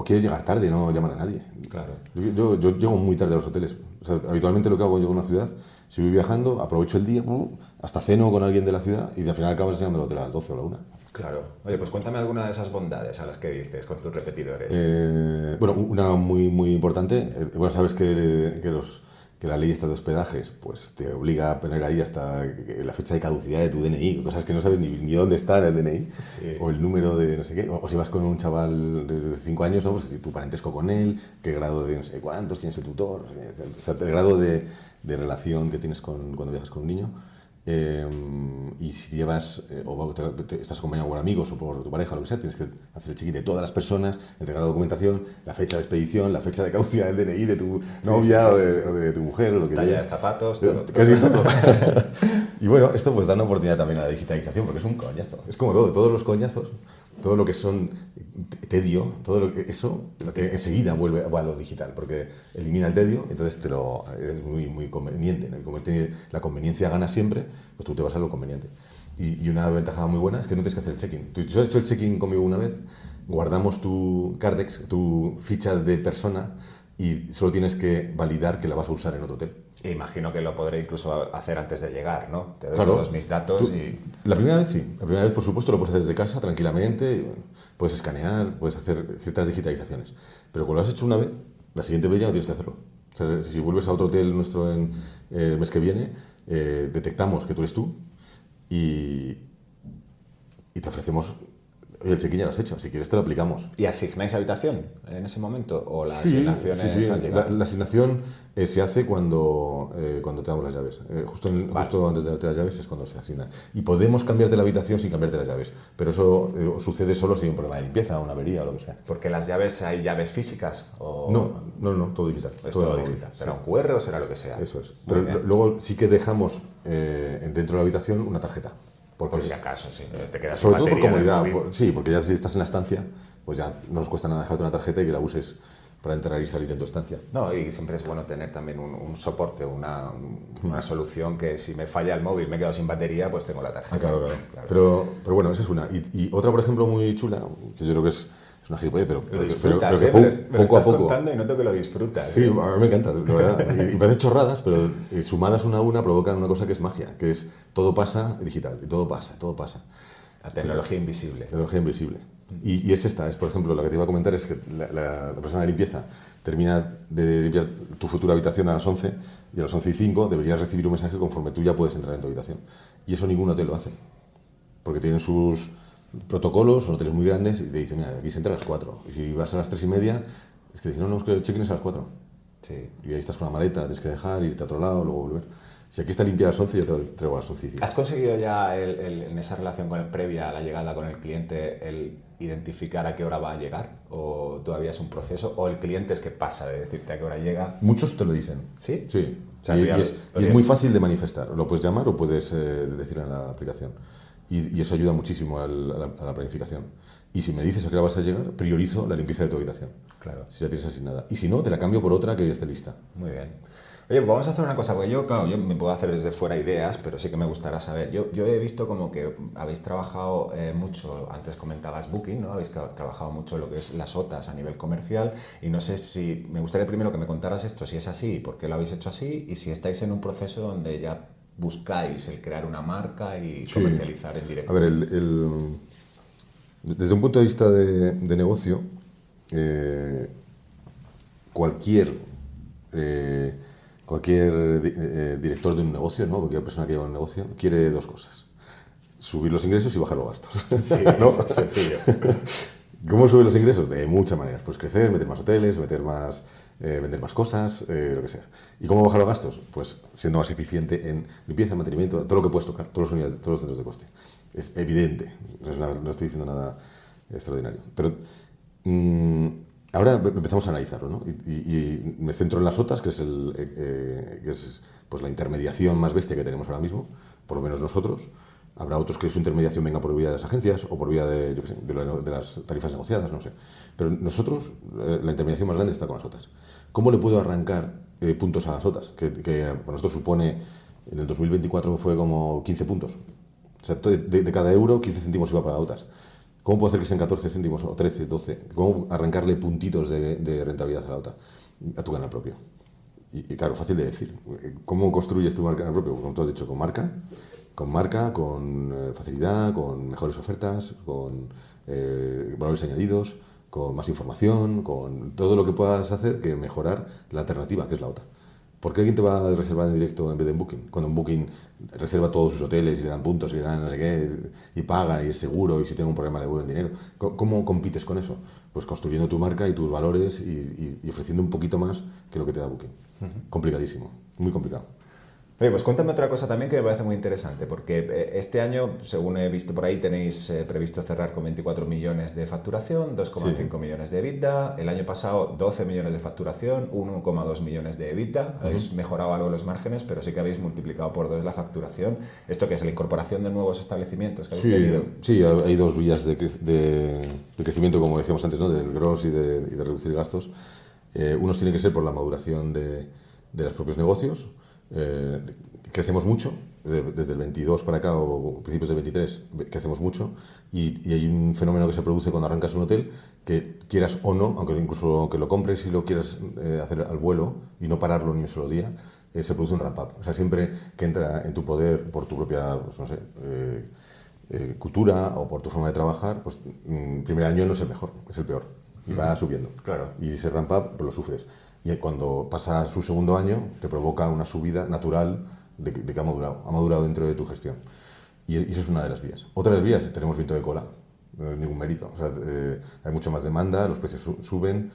quiere llegar tarde y no llamar a nadie. Claro. Yo llego muy tarde a los hoteles. O sea, habitualmente lo que hago, llego a una ciudad, si voy viajando, aprovecho el día, hasta ceno con alguien de la ciudad y al final acabas llegando al hotel a las 12 o la 1. Claro. Oye, pues cuéntame alguna de esas bondades a las que dices con tus repetidores. Bueno, una muy, muy importante. Bueno, sabes que la ley esta de hospedajes pues te obliga a poner ahí hasta la fecha de caducidad de tu DNI, cosas que no sabes ni dónde está en el DNI, Sí. o el número de no sé qué, o si vas con un chaval de 5 años, ¿no? Pues si tu parentesco con él, qué grado de no sé cuántos, quién es el tutor, no sé qué, o sea, el grado de relación que tienes cuando viajas con un niño. Y si llevas, estás acompañado por amigos o por tu pareja o lo que sea, tienes que hacer el check-in de todas las personas, entregar la documentación, la fecha de expedición, la fecha de caducidad del DNI de tu novia o de tu mujer o lo que Talla sea. de zapatos, todo. Casi todo. Y bueno, esto pues da una oportunidad también a la digitalización, porque es un coñazo. Es como todos los coñazos, todo lo que son tedio, todo eso enseguida vuelve a lo digital, porque elimina el tedio, entonces es muy, muy conveniente, ¿no? Y como la conveniencia gana siempre, pues tú te vas a lo conveniente. Y una ventaja muy buena es que no tienes que hacer el check-in. Tú has hecho el check-in conmigo una vez, guardamos tu Cardex, tu ficha de persona, y solo tienes que validar que la vas a usar en otro hotel. E imagino que lo podré incluso hacer antes de llegar, ¿no? Te doy Claro. todos mis datos y... La primera vez sí. La primera vez, por supuesto, lo puedes hacer desde casa tranquilamente. Y, bueno, puedes escanear, puedes hacer ciertas digitalizaciones. Pero cuando lo has hecho una vez, la siguiente vez ya no tienes que hacerlo. O sea, si vuelves a otro hotel nuestro el mes que viene, detectamos que tú eres tú y te ofrecemos... Oye, el check-in ya lo has hecho, si quieres te lo aplicamos. ¿Y asignáis habitación en ese momento? ¿O la Sí, asignación sí, es sí. al llegar? La asignación se hace cuando te damos las llaves. Justo antes de darte las llaves es cuando se asigna. Y podemos cambiarte la habitación sin cambiarte las llaves. Pero eso sucede solo si hay un problema de limpieza, una avería o lo que sea. Porque las llaves, ¿hay llaves físicas? O... No, todo digital. Es todo digital. ¿Será un QR o será lo que sea? Eso es. Pero luego sí que dejamos dentro de la habitación una tarjeta. Por si acaso, sí. Te quedas Sobre sin todo por batería en el comodidad. móvil. Sí, porque ya si estás en la estancia, pues ya no nos cuesta nada dejarte una tarjeta y que la uses para entrar y salir en tu estancia. No, y siempre es bueno tener también un soporte, una solución que si me falla el móvil, me he quedado sin batería, pues tengo la tarjeta. Claro. Pero bueno, esa es una. Y otra, por ejemplo, muy chula, que yo creo que es una gilipollez, pero Lo disfrutas, que me lo poco a estás poco. contando y noto que lo disfrutas. Sí, a mí me encanta, de verdad. Y parece chorradas, pero sumadas una a una provocan una cosa que es magia, que es todo pasa digital, y todo pasa. La tecnología invisible. Tecnología invisible. Y es esta, por ejemplo, lo que te iba a comentar es que la persona de limpieza termina de limpiar tu futura habitación a las 11 y a las 11:05 deberías recibir un mensaje conforme tú ya puedes entrar en tu habitación. Y eso ningún hotel lo hace, porque tienen sus protocolos, son hoteles muy grandes y te dicen, mira, aquí se entra a las 4. Y si vas a las 3:30, es que dicen, no, es que el check-in es a las 4. Sí. Y ahí estás con la maleta, la tienes que dejar, irte a otro lado, luego volver. Si aquí está limpia a las 11, yo te lo traigo a las 11:05. ¿Has conseguido ya en esa relación con el previa a la llegada con el cliente el identificar a qué hora va a llegar? ¿O todavía es un proceso? ¿O el cliente es que pasa de decirte a qué hora llega? Muchos te lo dicen. ¿Sí? Sí. O sea, y tú ya es muy fácil de manifestar. Lo puedes llamar o puedes decir en la aplicación. Y eso ayuda muchísimo a la planificación. Y si me dices a qué hora vas a llegar, priorizo la limpieza de tu habitación. Claro. Si ya tienes asignada. Y si no, te la cambio por otra que ya esté lista. Muy bien. Oye, pues vamos a hacer una cosa, porque yo me puedo hacer desde fuera ideas, pero sí que me gustaría saber. Yo he visto como que habéis trabajado mucho, antes comentabas Booking, ¿no? Habéis trabajado mucho lo que es las OTAs a nivel comercial, y no sé si, me gustaría primero que me contaras esto, si es así, por qué lo habéis hecho así, y si estáis en un proceso donde ya buscáis el crear una marca y comercializar en directo. A ver, desde un punto de vista de negocio, cualquier director de un negocio, ¿no? Cualquier persona que lleva un negocio, quiere dos cosas: subir los ingresos y bajar los gastos. Sí, ¿no? es sencillo. ¿Cómo subir los ingresos? De muchas maneras. Pues crecer, meter más hoteles, vender más cosas, lo que sea. ¿Y cómo bajar los gastos? Pues siendo más eficiente en limpieza, mantenimiento, todo lo que puedes tocar, todos los centros de coste. Es evidente, no estoy diciendo nada extraordinario. Pero ahora empezamos a analizarlo, ¿no? Y me centro en las OTAs, que es pues la intermediación más bestia que tenemos ahora mismo, por lo menos nosotros. Habrá otros que su intermediación venga por vía de las agencias o por vía de, yo qué sé, de las tarifas negociadas, no sé. Pero nosotros, la intermediación más grande está con las OTAs. ¿Cómo le puedo arrancar puntos a las OTAs? Que para nosotros supone, en el 2024 fue como 15 puntos. O sea, de cada euro, 15 céntimos iba para OTAs. ¿Cómo puedo hacer que sean 14 céntimos o 13, 12? ¿Cómo arrancarle puntitos de rentabilidad a la OTA? A tu canal propio. Y claro, fácil de decir. ¿Cómo construyes tu marca canal propio? Como tú has dicho, con marca, con facilidad, con mejores ofertas, con valores añadidos, con más información, con todo lo que puedas hacer que mejorar la alternativa, que es la OTA. ¿Por qué alguien te va a reservar en directo en vez de en Booking? Cuando en Booking reserva todos sus hoteles y le dan puntos y le dan no sé qué, y pagan y es seguro y si tiene un problema le devuelven dinero. ¿Cómo compites con eso? Pues construyendo tu marca y tus valores y ofreciendo un poquito más que lo que te da Booking. Complicadísimo, muy complicado. Oye, pues cuéntame otra cosa también que me parece muy interesante, porque este año, según he visto por ahí, tenéis previsto cerrar con 24 millones de facturación, 2,5 millones de EBITDA, el año pasado 12 millones de facturación, 1,2 millones de EBITDA, habéis mejorado algo los márgenes, pero sí que habéis multiplicado por 2 la facturación. ¿Esto qué es? ¿La incorporación de nuevos establecimientos que habéis tenido? Sí, hay dos vías de crecimiento, como decíamos antes, ¿no? Del gross y de reducir gastos. Unos tienen que ser por la maduración de los propios negocios. Crecemos mucho, desde el 22 para acá o principios del 23 crecemos mucho y hay un fenómeno que se produce cuando arrancas un hotel que quieras o no, aunque lo compres y lo quieras hacer al vuelo y no pararlo ni un solo día, se produce un ramp-up. O sea, siempre que entra en tu poder por tu propia, pues, no sé, cultura o por tu forma de trabajar, pues el primer año no es el mejor, es el peor y va subiendo. Claro. Y ese ramp-up pues, lo sufres. Y cuando pasa su segundo año, te provoca una subida natural de que ha madurado dentro de tu gestión. Y eso es una de las vías. Otras vías, tenemos viento de cola, no hay ningún mérito. O sea, hay mucha más demanda, los precios suben.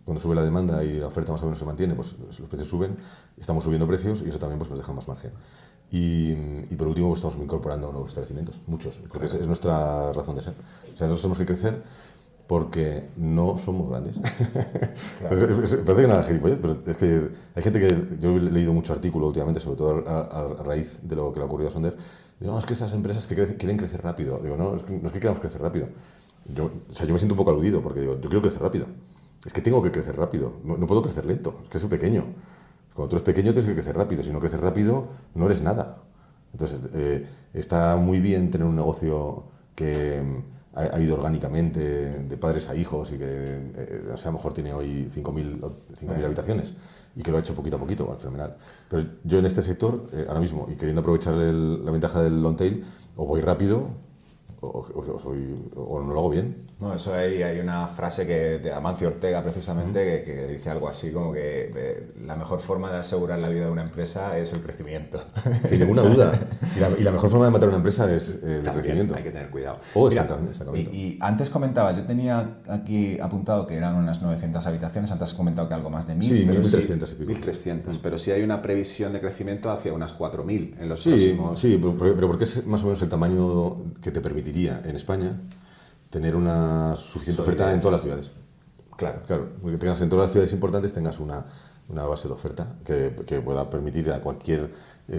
Cuando sube la demanda y la oferta más o menos se mantiene, pues los precios suben, estamos subiendo precios y eso también pues, nos deja más margen. Y por último, pues, estamos incorporando nuevos establecimientos, muchos, porque es nuestra razón de ser. O sea, nosotros tenemos que crecer porque no somos grandes. Claro. Parece que nada gilipollas, pero es que hay gente que... Yo he leído mucho artículo últimamente, sobre todo a raíz de lo que le ha ocurrido a Sonder. Digo, no, es que esas empresas que quieren crecer rápido. Digo, no es que queramos crecer rápido. Yo me siento un poco aludido porque digo, yo quiero crecer rápido. Es que tengo que crecer rápido. No puedo crecer lento, es que soy pequeño. Cuando tú eres pequeño tienes que crecer rápido. Si no creces rápido, no eres nada. Entonces, está muy bien tener un negocio que ha ido orgánicamente de padres a hijos y que o sea, a lo mejor tiene hoy 5.000 habitaciones y que lo ha hecho poquito a poito, bueno, fenomenal. Pero yo en este sector, ahora mismo, y queriendo aprovechar la ventaja del long tail, o voy rápido o no lo hago bien. No, eso hay una frase de Amancio Ortega precisamente que dice algo así como que la mejor forma de asegurar la vida de una empresa es el crecimiento. Sin ninguna duda. Y la mejor forma de matar una empresa es el crecimiento. Hay que tener cuidado. Mira, y antes comentaba, yo tenía aquí apuntado que eran unas 900 habitaciones, antes has comentado que algo más de 1.000. Sí, 1.300 y pico. 1.300, pero sí hay una previsión de crecimiento hacia unas 4.000 en los próximos... Sí, pero porque es más o menos el tamaño que te permitiría en España tener una suficiente oferta en todas las ciudades. Claro, porque tengas en todas las ciudades importantes tengas una base de oferta que pueda permitir a cualquier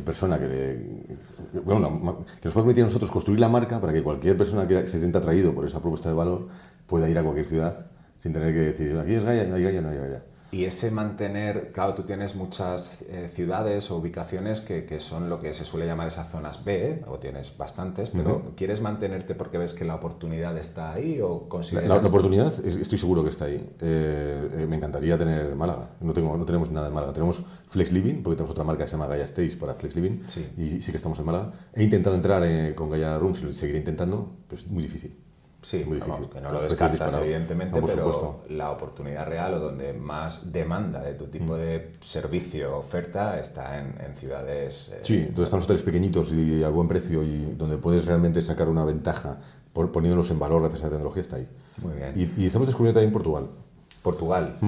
persona que nos pueda permitir a nosotros construir la marca para que cualquier persona que se sienta atraído por esa propuesta de valor pueda ir a cualquier ciudad sin tener que decir aquí es Gaia, no hay Gaia, no hay Gaia. Y ese mantener, claro, tú tienes muchas ciudades o ubicaciones que son lo que se suele llamar esas zonas B, o tienes bastantes, pero ¿quieres mantenerte porque ves que la oportunidad está ahí o consideras...? La oportunidad, estoy seguro que está ahí. Me encantaría tener Málaga. No tenemos nada en Málaga. Tenemos Flex Living, porque tenemos otra marca que se llama Gaia Stays para Flex Living, sí. Y sí que estamos en Málaga. He intentado entrar con Gaia Rooms y seguiré intentando, pero es muy difícil. Sí, muy difícil. Que no lo descartas evidentemente, no, pero supuesto. La oportunidad real o donde más demanda de tu tipo de servicio o oferta está en ciudades... Sí, donde están los hoteles pequeñitos y a buen precio y donde puedes realmente sacar una ventaja poniéndolos en valor gracias a la tecnología, está ahí. Muy bien. Y estamos descubriendo también Portugal. Portugal.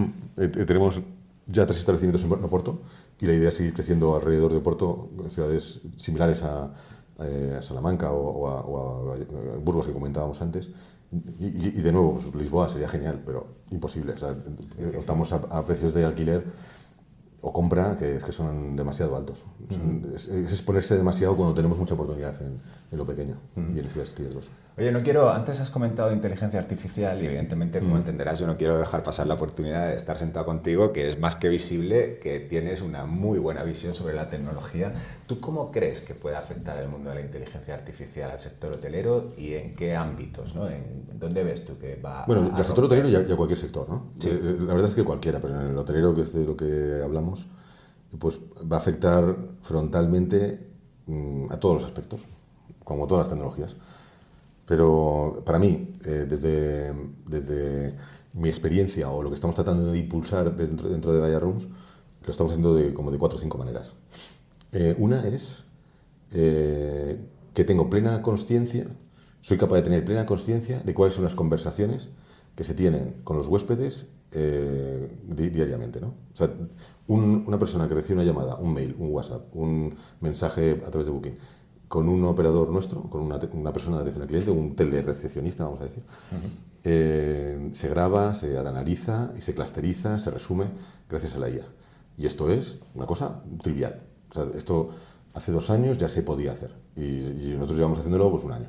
Tenemos ya 3 establecimientos en Oporto y la idea es seguir creciendo alrededor de Oporto, en ciudades similares a Salamanca o a Burgos, que comentábamos antes, Y de nuevo, pues, Lisboa sería genial, pero imposible. O sea, optamos a precios de alquiler o compra que son demasiado altos. Es exponerse demasiado cuando tenemos mucha oportunidad en lo pequeño y en ciudades riesgos. Oye, antes has comentado inteligencia artificial y evidentemente, como entenderás, yo no quiero dejar pasar la oportunidad de estar sentado contigo, que es más que visible que tienes una muy buena visión sobre la tecnología. ¿Tú cómo crees que puede afectar el mundo de la inteligencia artificial al sector hotelero y en qué ámbitos, ¿no? ¿En dónde ves tú que va Bueno, a al sector romper? hotelero y a cualquier sector, ¿no? Sí. La verdad es que cualquiera, pero en el hotelero, que es de lo que hablamos, pues va a afectar frontalmente a todos los aspectos, como todas las tecnologías. Pero para mí, desde mi experiencia o lo que estamos tratando de impulsar dentro de Gaia Rooms, lo estamos haciendo como de 4 o 5 maneras. Una es que tengo plena consciencia, soy capaz de tener plena consciencia de cuáles son las conversaciones que se tienen con los huéspedes diariamente, ¿no? O sea, una persona que recibe una llamada, un mail, un WhatsApp, un mensaje a través de Booking, con un operador nuestro, con una persona de atención al cliente, un telerecepcionista, vamos a decir, se graba, se analiza y se clusteriza, se resume gracias a la IA. Y esto es una cosa trivial. O sea, esto hace 2 años ya se podía hacer y nosotros llevamos haciéndolo pues 1 año.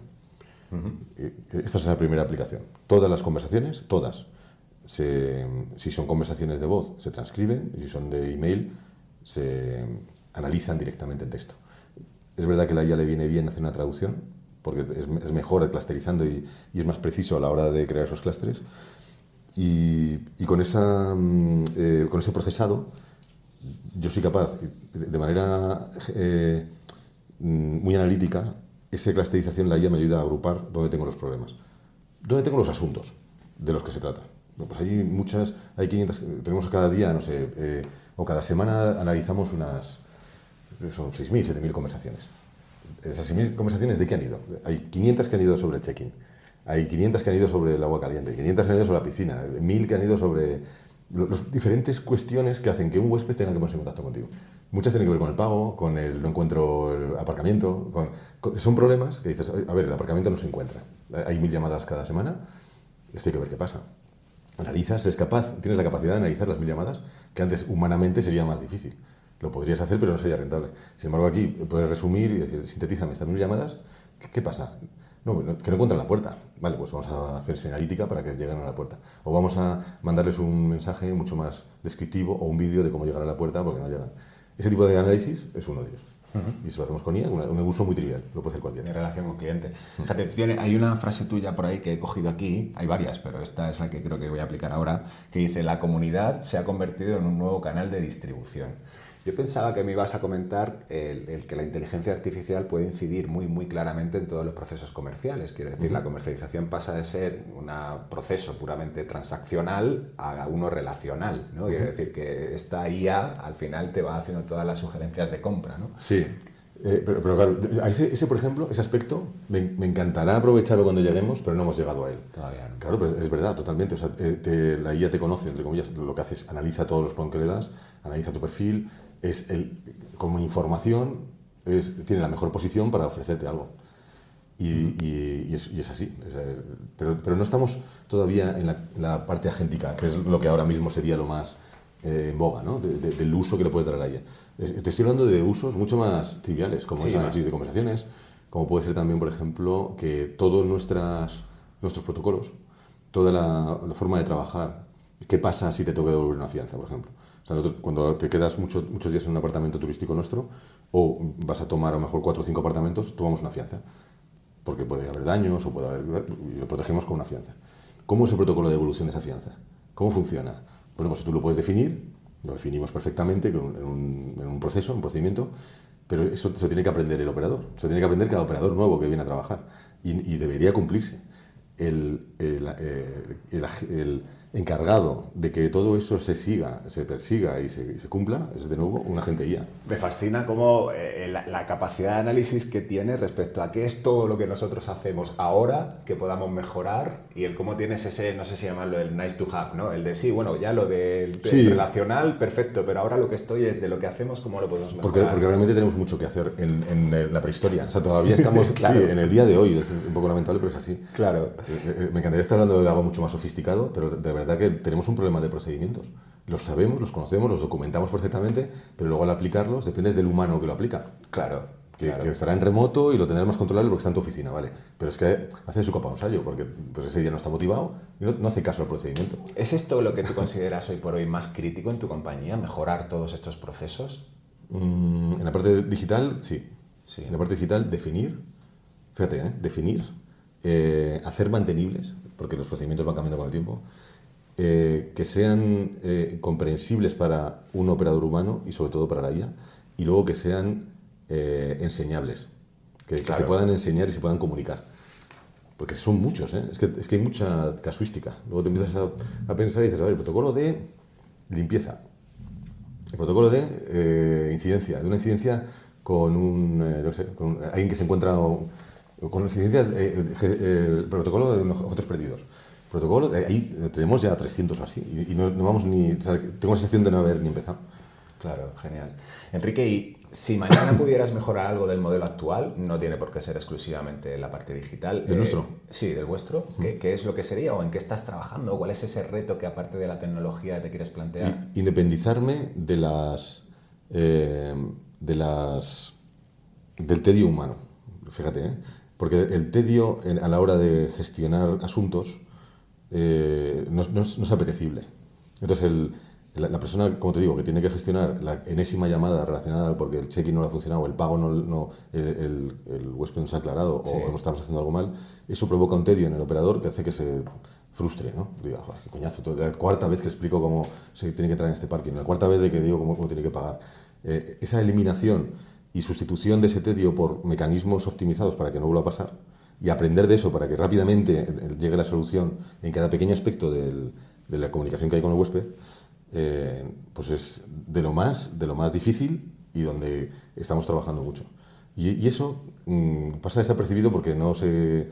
Esta es la primera aplicación. Todas las conversaciones, todas, si son conversaciones de voz, se transcriben, y si son de email, se analizan directamente en texto. Es verdad que a la IA le viene bien hacer una traducción, porque es mejor clusterizando y es más preciso a la hora de crear esos clústeres. Y con ese procesado, yo soy capaz, de manera muy analítica, esa clusterización, la IA me ayuda a agrupar dónde tengo los problemas, dónde tengo los asuntos de los que se trata. Pues hay 500, tenemos cada día, no sé, o cada semana analizamos son 6.000, 7.000 conversaciones. Esas 6.000 conversaciones, ¿de qué han ido? Hay 500 que han ido sobre el check-in, hay 500 que han ido sobre el agua caliente, 500 que han ido sobre la piscina, 1.000 que han ido sobre las diferentes cuestiones que hacen que un huésped tenga que ponerse en contacto contigo. Muchas tienen que ver con el pago, con el no encuentro el aparcamiento. Son problemas que dices, a ver, el aparcamiento no se encuentra. Hay 1.000 llamadas cada semana, esto hay que ver qué pasa. Analizas, tienes la capacidad de analizar las 1.000 llamadas, que antes humanamente sería más difícil. Lo podrías hacer, pero no sería rentable. Sin embargo, aquí puedes resumir y decir, sintetízame estas 1.000 llamadas, ¿qué pasa? No, que no encuentran la puerta. Vale, pues vamos a hacer señalítica para que lleguen a la puerta. O vamos a mandarles un mensaje mucho más descriptivo o un vídeo de cómo llegar a la puerta porque no llegan. Ese tipo de análisis es uno de ellos. Y eso lo hacemos con IA, un uso muy trivial, lo puede hacer cualquiera. En relación con cliente. Fíjate, hay una frase tuya por ahí que he cogido aquí, hay varias, pero esta es la que creo que voy a aplicar ahora, que dice, la comunidad se ha convertido en un nuevo canal de distribución. Yo pensaba que me ibas a comentar el que la inteligencia artificial puede incidir muy, muy claramente en todos los procesos comerciales. Quiero decir, la comercialización pasa de ser un proceso puramente transaccional a uno relacional, ¿no? Quiero decir que esta IA al final te va haciendo todas las sugerencias de compra, ¿no? Sí, pero claro, ese, por ejemplo, ese aspecto, me encantará aprovecharlo cuando lleguemos, pero no hemos llegado a él. Todavía no. Claro, pero es verdad, totalmente. O sea, la IA te conoce, entre comillas, lo que haces, analiza todos los prompts que le das, analiza tu perfil, como información, tiene la mejor posición para ofrecerte algo. Y es así. Pero no estamos todavía en la parte agéntica, que es lo que ahora mismo sería lo más en boga, ¿no? Del uso que le puedes dar a la IA. Te estoy hablando de usos mucho más triviales, como es análisis de conversaciones, como puede ser también, por ejemplo, que todos nuestros protocolos, toda la forma de trabajar, ¿qué pasa si te tengo que devolver una fianza, por ejemplo? O sea, cuando te quedas muchos días en un apartamento turístico nuestro, o vas a tomar a lo mejor 4 o 5 apartamentos, tomamos una fianza, porque puede haber daños o y lo protegemos con una fianza. ¿Cómo es el protocolo de devolución de esa fianza? ¿Cómo funciona? Bueno, pues tú lo puedes definir, lo definimos perfectamente en un proceso, un procedimiento, pero eso se tiene que aprender el operador, se tiene que aprender cada operador nuevo que viene a trabajar y debería cumplirse. encargado de que todo eso se persiga y se cumpla es de nuevo un agente IA. Me fascina cómo la capacidad de análisis que tiene respecto a qué es todo lo que nosotros hacemos ahora que podamos mejorar y el cómo tienes ese, no sé si llamarlo el nice to have, ¿no? El de sí, bueno, ya lo del relacional, perfecto, pero ahora lo que estoy es de lo que hacemos, cómo lo podemos mejorar. Porque realmente tenemos mucho que hacer en la prehistoria. O sea, todavía estamos claro. En el día de hoy, es un poco lamentable, pero es así. Claro. Me encantaría estar hablando de algo mucho más sofisticado, pero de verdad que tenemos un problema de procedimientos. Los sabemos, los conocemos, los documentamos perfectamente, pero luego al aplicarlos depende del humano que lo aplica. Claro. Que estará en remoto y lo tendrá más controlable porque está en tu oficina, ¿vale? Pero es que hace su capa un ensayo porque pues ese día no está motivado y no hace caso al procedimiento. ¿Es esto lo que tú consideras hoy por hoy más crítico en tu compañía? ¿Mejorar todos estos procesos? En la parte digital, sí. En la parte digital, definir, fíjate, definir, hacer mantenibles, porque los procedimientos van cambiando con el tiempo, que sean comprensibles para un operador humano y sobre todo para la IA, y luego que sean enseñables, que se puedan enseñar y se puedan comunicar. Porque son muchos, es que hay mucha casuística. Luego te empiezas a pensar y dices, a ver, el protocolo de limpieza, el protocolo de incidencia, de una incidencia con con alguien que se encuentra con incidencias, el protocolo de unos objetos perdidos. Protocolo, ahí tenemos ya 300 o así, y no vamos ni... O sea, tengo la sensación de no haber ni empezado. Claro, genial. Enrique, y si mañana pudieras mejorar algo del modelo actual, no tiene por qué ser exclusivamente la parte digital. ¿Del nuestro? Sí, del vuestro. ¿Qué es lo que sería o en qué estás trabajando? ¿Cuál es ese reto que aparte de la tecnología te quieres plantear? Independizarme del tedio humano, fíjate, porque el tedio a la hora de gestionar asuntos no es apetecible. Entonces, la persona, como te digo, que tiene que gestionar la enésima llamada relacionada porque el check-in no ha funcionado, el pago el huésped no se ha aclarado o estamos haciendo algo mal, eso provoca un tedio en el operador que hace que se frustre, ¿no? Diga, joder, qué coñazo, la cuarta vez que explico cómo se tiene que entrar en este parking, la cuarta vez de que digo cómo tiene que pagar. Esa eliminación y sustitución de ese tedio por mecanismos optimizados para que no vuelva a pasar y aprender de eso para que rápidamente llegue la solución en cada pequeño aspecto de la comunicación que hay con el huésped, pues es de lo más difícil y donde estamos trabajando mucho. Y eso pasa desapercibido porque no se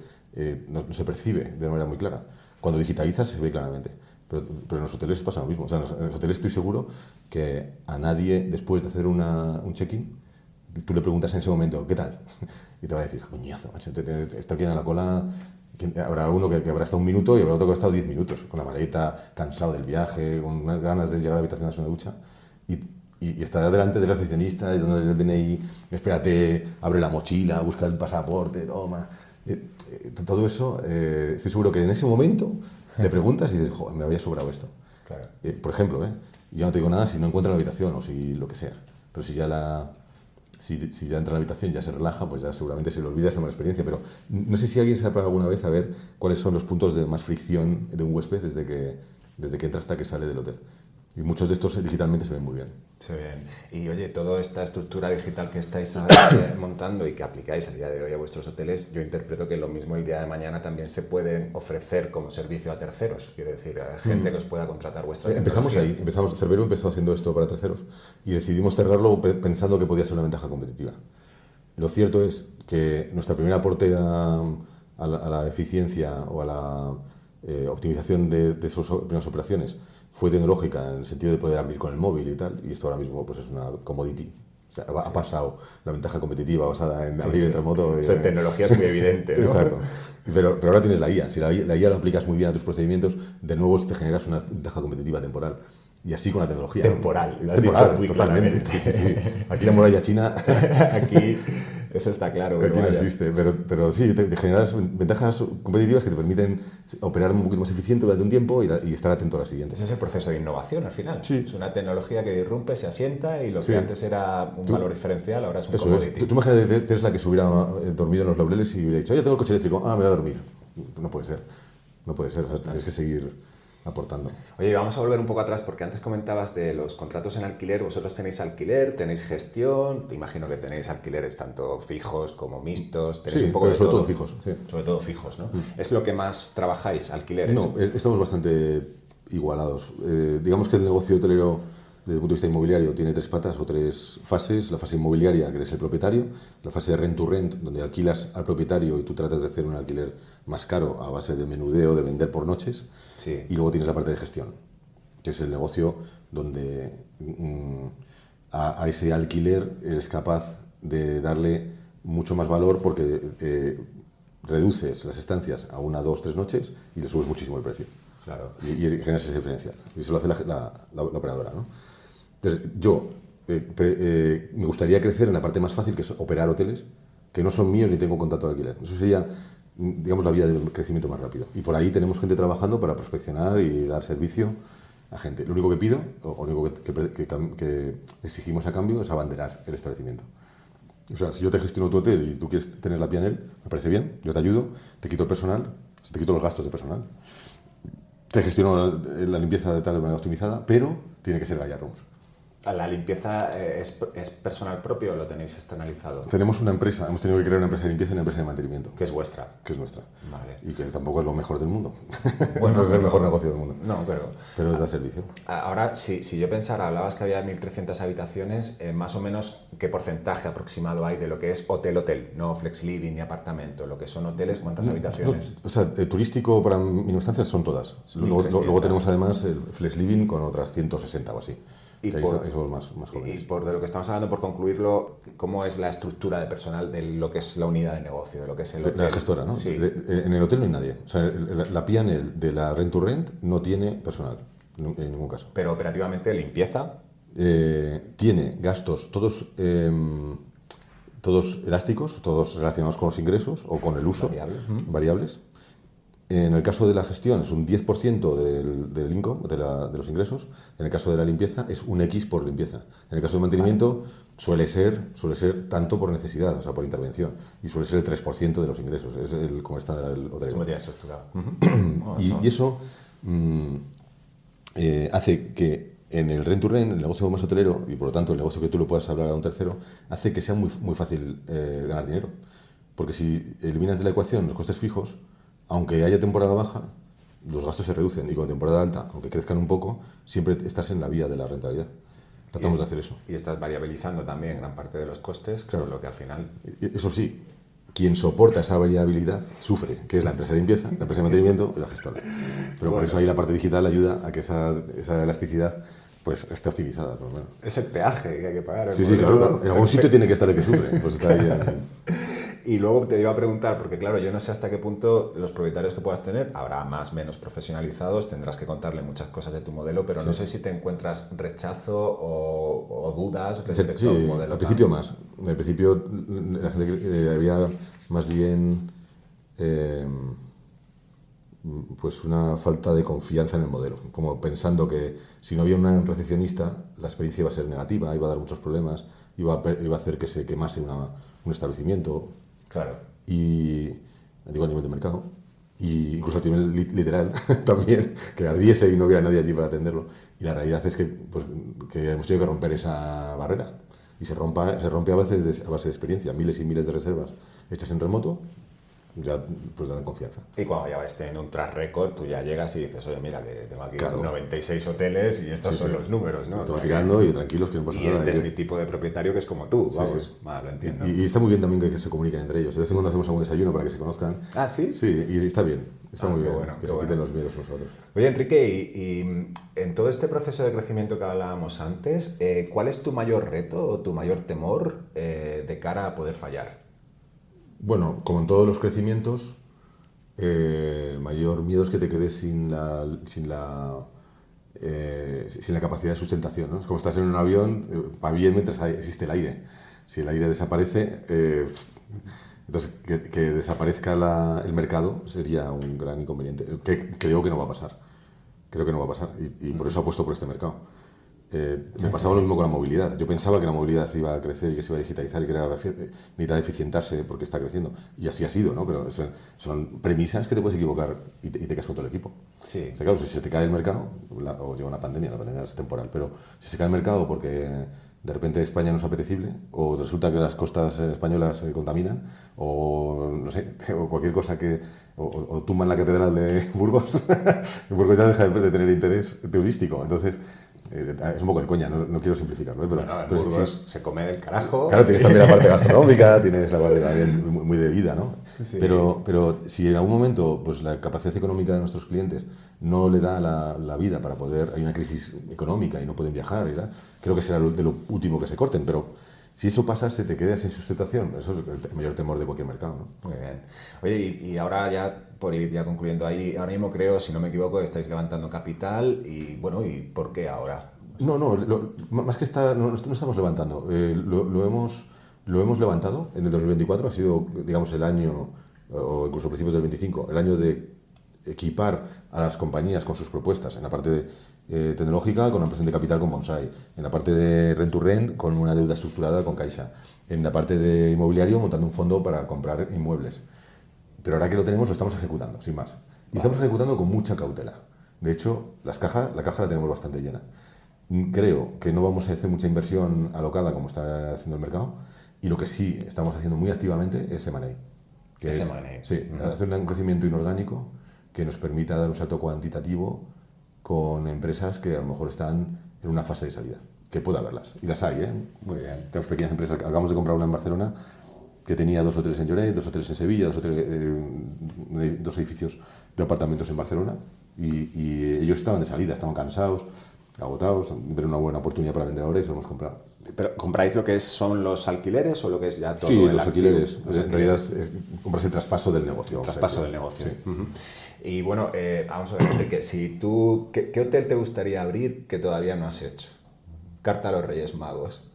percibe de manera muy clara. Cuando digitalizas se ve claramente. Pero en los hoteles pasa lo mismo. O sea, en los hoteles estoy seguro que a nadie, después de hacer un check-in, tú le preguntas en ese momento, ¿qué tal? Y te va a decir, coñazo, macho, está aquí en la cola. Habrá uno que habrá estado 1 minuto y habrá otro que ha estado 10 minutos, con la maleta, cansado del viaje, con unas ganas de llegar a la habitación a hacer una ducha. Y está delante del recepcionista, y dándole el DNI, espérate, abre la mochila, busca el pasaporte, toma. Todo eso, estoy seguro que en ese momento te preguntas y dices, joder, me había sobrado esto. Claro. Por ejemplo, yo no te digo nada si no encuentra la habitación o si lo que sea. Pero si ya entra en la habitación, ya se relaja, pues ya seguramente se le olvida esa mala experiencia. Pero no sé si alguien se ha parado alguna vez a ver cuáles son los puntos de más fricción de un huésped desde que entra hasta que sale del hotel. Y muchos de estos digitalmente se ven muy bien. Se ven. Y oye, toda esta estructura digital que estáis montando y que aplicáis a día de hoy a vuestros hoteles, yo interpreto que lo mismo el día de mañana también se pueden ofrecer como servicio a terceros. Quiero decir, a gente que os pueda contratar vuestra tecnología. Empezamos ahí. Cervero empezó haciendo esto para terceros y decidimos cerrarlo pensando que podía ser una ventaja competitiva. Lo cierto es que nuestro primer aporte a la eficiencia o a la optimización de esas primeras operaciones fue tecnológica en el sentido de poder abrir con el móvil y tal, y esto ahora mismo pues es una commodity. O sea, ha pasado la ventaja competitiva basada en abrir el remoto. Esa tecnología es muy evidente, ¿no? Exacto. Pero ahora tienes la IA. Si la IA lo aplicas muy bien a tus procedimientos, de nuevo te generas una ventaja competitiva temporal. Y así con la tecnología. Temporal. Totalmente. Sí. Aquí la muralla china... Aquí eso está claro. Aquí no existe. Pero sí, te generas ventajas competitivas que te permiten operar un poquito más eficiente durante un tiempo y estar atento a la siguiente. Ese es el proceso de innovación al final. Sí. Es una tecnología que irrumpe, se asienta y lo que antes era un valor diferencial ahora es un commodity. Tú imagínate Tesla que se hubiera dormido en los laureles y hubiera dicho, oye, tengo el coche eléctrico, me voy a dormir. No puede ser. O sea, tienes que seguir aportando. Oye, vamos a volver un poco atrás porque antes comentabas de los contratos en alquiler. Vosotros tenéis alquiler, tenéis gestión, imagino que tenéis alquileres tanto fijos como mixtos, tenéis un poco de sobre todo. Fijos, sí. Sobre todo fijos, ¿no? ¿Es lo que más trabajáis, alquileres? No, estamos bastante igualados. Digamos que el negocio hotelero, desde el punto de vista inmobiliario, tiene 3 patas o 3 fases. La fase inmobiliaria, que eres el propietario; la fase de rent to rent, donde alquilas al propietario y tú tratas de hacer un alquiler más caro a base de menudeo, de vender por noches. Sí. Y luego tienes la parte de gestión, que es el negocio donde a ese alquiler eres capaz de darle mucho más valor, porque reduces las estancias a 1, 2, 3 noches y le subes muchísimo el precio. Claro. Y generas ese diferencial. Y eso lo hace la operadora, ¿no? Entonces, yo me gustaría crecer en la parte más fácil, que es operar hoteles, que no son míos ni tengo contrato de alquiler. Eso sería, digamos, la vía de crecimiento más rápido. Y por ahí tenemos gente trabajando para prospeccionar y dar servicio a gente. Lo único que pido, o lo único que exigimos a cambio, es abanderar el establecimiento. O sea, si yo te gestiono tu hotel y tú quieres tener la P&L, me parece bien, yo te ayudo, te quito el personal, te quito los gastos de personal, te gestiono la limpieza de tal manera optimizada, pero tiene que ser Gaia Rooms. ¿La limpieza es personal propio o lo tenéis externalizado? Tenemos una empresa, hemos tenido que crear una empresa de limpieza y una empresa de mantenimiento. Que es vuestra. Que es nuestra. Vale. Y que tampoco es lo mejor del mundo. Bueno, no es el mejor negocio del mundo. No, pero da servicio. Ahora, si yo pensara, hablabas que había 1.300 habitaciones, más o menos, ¿qué porcentaje aproximado hay de lo que es hotel-hotel? No flex living ni apartamento, lo que son hoteles, ¿cuántas habitaciones? No, o sea, turístico para miniestancias son todas. Luego tenemos además el flex living con otras 160 o así. Y ahí somos más jóvenes. Y por de lo que estamos hablando, por concluirlo, ¿cómo es la estructura de personal de lo que es la unidad de negocio, de lo que es el hotel? La gestora, ¿no? Sí. En el hotel no hay nadie. O sea, la P&L de la rent to rent no tiene personal, en ningún caso. Pero operativamente, limpieza. Tiene gastos todos elásticos, todos relacionados con los ingresos o con el uso, variables. En el caso de la gestión es un 10% del income, de los ingresos. En el caso de la limpieza es un X por limpieza. En el caso de mantenimiento suele ser tanto por necesidad, o sea, por intervención. Y suele ser el 3% de los ingresos. Es como está el hotel. ¿Cómo tienes estructurado? Y eso hace que en el rent to rent, el negocio más hotelero, y por lo tanto el negocio que tú le puedas hablar a un tercero, hace que sea muy, muy fácil ganar dinero. Porque si eliminas de la ecuación los costes fijos, aunque haya temporada baja, los gastos se reducen, y con temporada alta, aunque crezcan un poco, siempre estás en la vía de la rentabilidad. Tratamos de hacer eso. Y estás variabilizando también gran parte de los costes, claro, lo que al final... Eso sí, quien soporta esa variabilidad sufre, que es la empresa de limpieza, la empresa de mantenimiento y la gestora. Pero por eso ahí la parte digital ayuda a que esa elasticidad pues esté optimizada. Pues bueno. Es el peaje que hay que pagar. Sí, claro. En algún sitio tiene que estar el que sufre. Pues está ahí. Y luego te iba a preguntar, porque claro, yo no sé hasta qué punto los propietarios que puedas tener, habrá más o menos profesionalizados, tendrás que contarle muchas cosas de tu modelo, pero no sé si te encuentras rechazo o dudas respecto a tu modelo. Al principio más. Al principio la gente había más bien pues una falta de confianza en el modelo, como pensando que si no había un recepcionista la experiencia iba a ser negativa, iba a dar muchos problemas, iba a hacer que se quemase un establecimiento. Claro. Y digo a nivel de mercado, y incluso a nivel literal también, que ardiese y no hubiera nadie allí para atenderlo. Y la realidad es que hemos tenido que romper esa barrera, y se rompe a veces a base de experiencia. Miles y miles de reservas hechas en remoto ya pues dan confianza. Y cuando ya vas teniendo un track record, tú ya llegas y dices, oye, mira, que tengo aquí 96 hoteles y estos son los números, ¿no? Estamos tirando y tranquilos, que no pasa nada. Y este es mi tipo de propietario, que es como tú, vamos. Vale, lo entiendo. Y está muy bien también que se comuniquen entre ellos. De vez en cuando hacemos algún desayuno para que se conozcan. ¿Ah, sí? Sí, y está bien. Está muy bien, bueno, que se quiten los miedos unos a otros. Oye, Enrique, y en todo este proceso de crecimiento que hablábamos antes, ¿cuál es tu mayor reto o tu mayor temor de cara a poder fallar? Bueno, como en todos los crecimientos, el mayor miedo es que te quedes sin la capacidad de sustentación, ¿no? Es como estás en un avión, va bien mientras existe el aire. Si el aire desaparece, entonces que desaparezca el mercado sería un gran inconveniente. Creo que no va a pasar. Creo que no va a pasar y por eso apuesto por este mercado. Me pasaba lo mismo con la movilidad. Yo pensaba que la movilidad iba a crecer y que se iba a digitalizar y que necesitaba eficientarse porque está creciendo. Y así ha sido, ¿no? Pero son premisas que te puedes equivocar y te quedas con todo el equipo. Sí. O sea, claro, si se te cae el mercado, o llega una pandemia, la pandemia es temporal, pero si se cae el mercado porque de repente España no es apetecible, o resulta que las costas españolas contaminan, o no sé, o cualquier cosa o tumban la catedral de Burgos, Burgos ya deja de tener interés turístico. Entonces, es un poco de coña, no quiero simplificarlo, pero, Bueno, en pero Burgos sí, se come del carajo. claro, tienes también la parte gastronómica, tienes la parte también muy de vida, ¿no? Sí. Pero si en algún momento pues la capacidad económica de nuestros clientes no le da la vida para poder, hay una crisis económica y no pueden viajar y tal, creo que será de lo último que se corten, pero si eso pasa, se te queda sin sustentación. Eso es el mayor temor de cualquier mercado, ¿no? Muy bien. Oye, y ahora ya, por ir ya concluyendo ahí, ahora mismo creo, si no me equivoco, estáis levantando capital y bueno, ¿y por qué ahora? No, más que no estamos levantando. Lo hemos levantado en el 2024, ha sido, digamos, el año, o incluso principios del 25, el año de equipar a las compañías con sus propuestas en la parte tecnológica con ampliación de capital con Bonsai, en la parte de rent to rent con una deuda estructurada con Caixa, en la parte de inmobiliario montando un fondo para comprar inmuebles. Pero ahora que lo tenemos, lo estamos ejecutando, sin más. Y estamos ejecutando con mucha cautela. De hecho, la caja la tenemos bastante llena. Creo que no vamos a hacer mucha inversión alocada como está haciendo el mercado, y lo que sí estamos haciendo muy activamente es M&A. Sí, hacer un crecimiento inorgánico que nos permita dar un salto cuantitativo con empresas que a lo mejor están en una fase de salida, que pueda haberlas, y las hay, ¿eh? Muy bien. Tenemos pequeñas empresas, acabamos de comprar una en Barcelona que tenía 2 hoteles en Lloret, 2 hoteles en Sevilla, 2 edificios de apartamentos en Barcelona, y ellos estaban de salida, estaban cansados, agotados, ver una buena oportunidad para vender ahora y se lo hemos comprado. ¿Pero compráis lo que son los alquileres o lo que es ya todo Sí, el los activo? alquileres. En realidad compras el traspaso del negocio. Traspaso del negocio. Sí. Ujú. Y bueno, vamos a ver, Enrique, si tú, ¿qué hotel te gustaría abrir que todavía no has hecho? Carta a los Reyes Magos.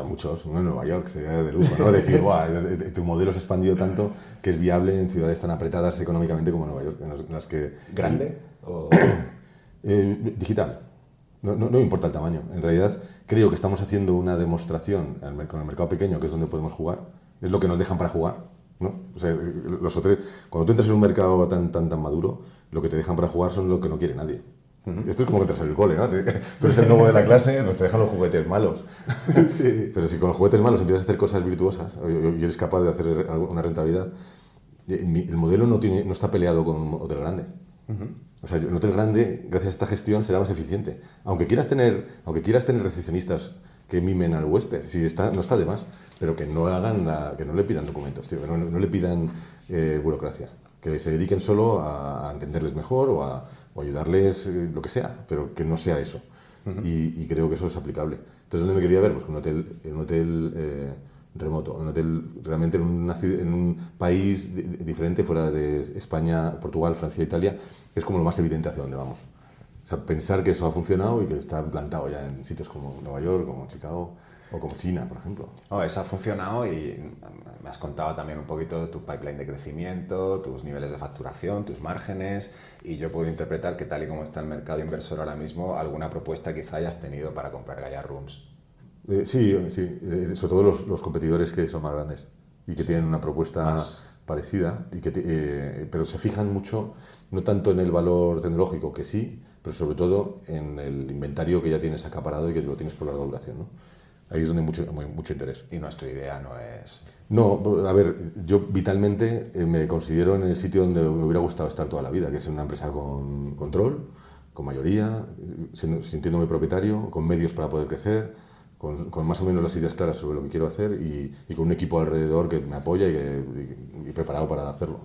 Muchos. Uno en Nueva York sería de lujo, ¿no? Decir, "Buah, tu modelo se ha expandido tanto que es viable en ciudades tan apretadas económicamente como Nueva York, en las que... ¿Grande? O... Digital. No me importa el tamaño. En realidad, creo que estamos haciendo una demostración con el mercado pequeño, que es donde podemos jugar. Es lo que nos dejan para jugar, ¿no? O sea, los hoteles, cuando tú entras en un mercado tan maduro, lo que te dejan para jugar son lo que no quiere nadie. Esto es como que entras en el cole, ¿no? Tú eres el nuevo de la clase, pues te dejan los juguetes malos. Sí. Pero si con los juguetes malos empiezas a hacer cosas virtuosas y eres capaz de hacer una rentabilidad, el modelo no está peleado con un hotel grande. O sea, un hotel grande, gracias a esta gestión, será más eficiente. Aunque quieras tener recepcionistas que mimen al huésped, no está de más, pero que no le pidan documentos, tío, que no le pidan burocracia, que se dediquen solo a entenderles mejor o ayudarles, lo que sea, pero que no sea eso. Y creo que eso es aplicable. Entonces, ¿dónde me quería ver? Pues un hotel remoto, un hotel realmente en un país diferente, fuera de España, Portugal, Francia, Italia, que es como lo más evidente hacia dónde vamos. O sea, pensar que eso ha funcionado y que está implantado ya en sitios como Nueva York, como Chicago o como China, por ejemplo. Oh, eso ha funcionado y me has contado también un poquito de tu pipeline de crecimiento, tus niveles de facturación, tus márgenes, y yo puedo interpretar que tal y como está el mercado inversor ahora mismo, alguna propuesta quizá hayas tenido para comprar Gaia Rooms. Sí, sobre todo los competidores que son más grandes y que tienen una propuesta parecida, pero se fijan mucho, no tanto en el valor tecnológico, que sí, pero sobre todo en el inventario que ya tienes acaparado y que lo tienes por larga duración, ¿no? Ahí es donde hay mucho interés. Y nuestra idea no es... No, a ver, yo vitalmente me considero en el sitio donde me hubiera gustado estar toda la vida, que es en una empresa con control, con mayoría, sintiéndome propietario, con medios para poder crecer, con más o menos las ideas claras sobre lo que quiero hacer y con un equipo alrededor que me apoya y preparado para hacerlo.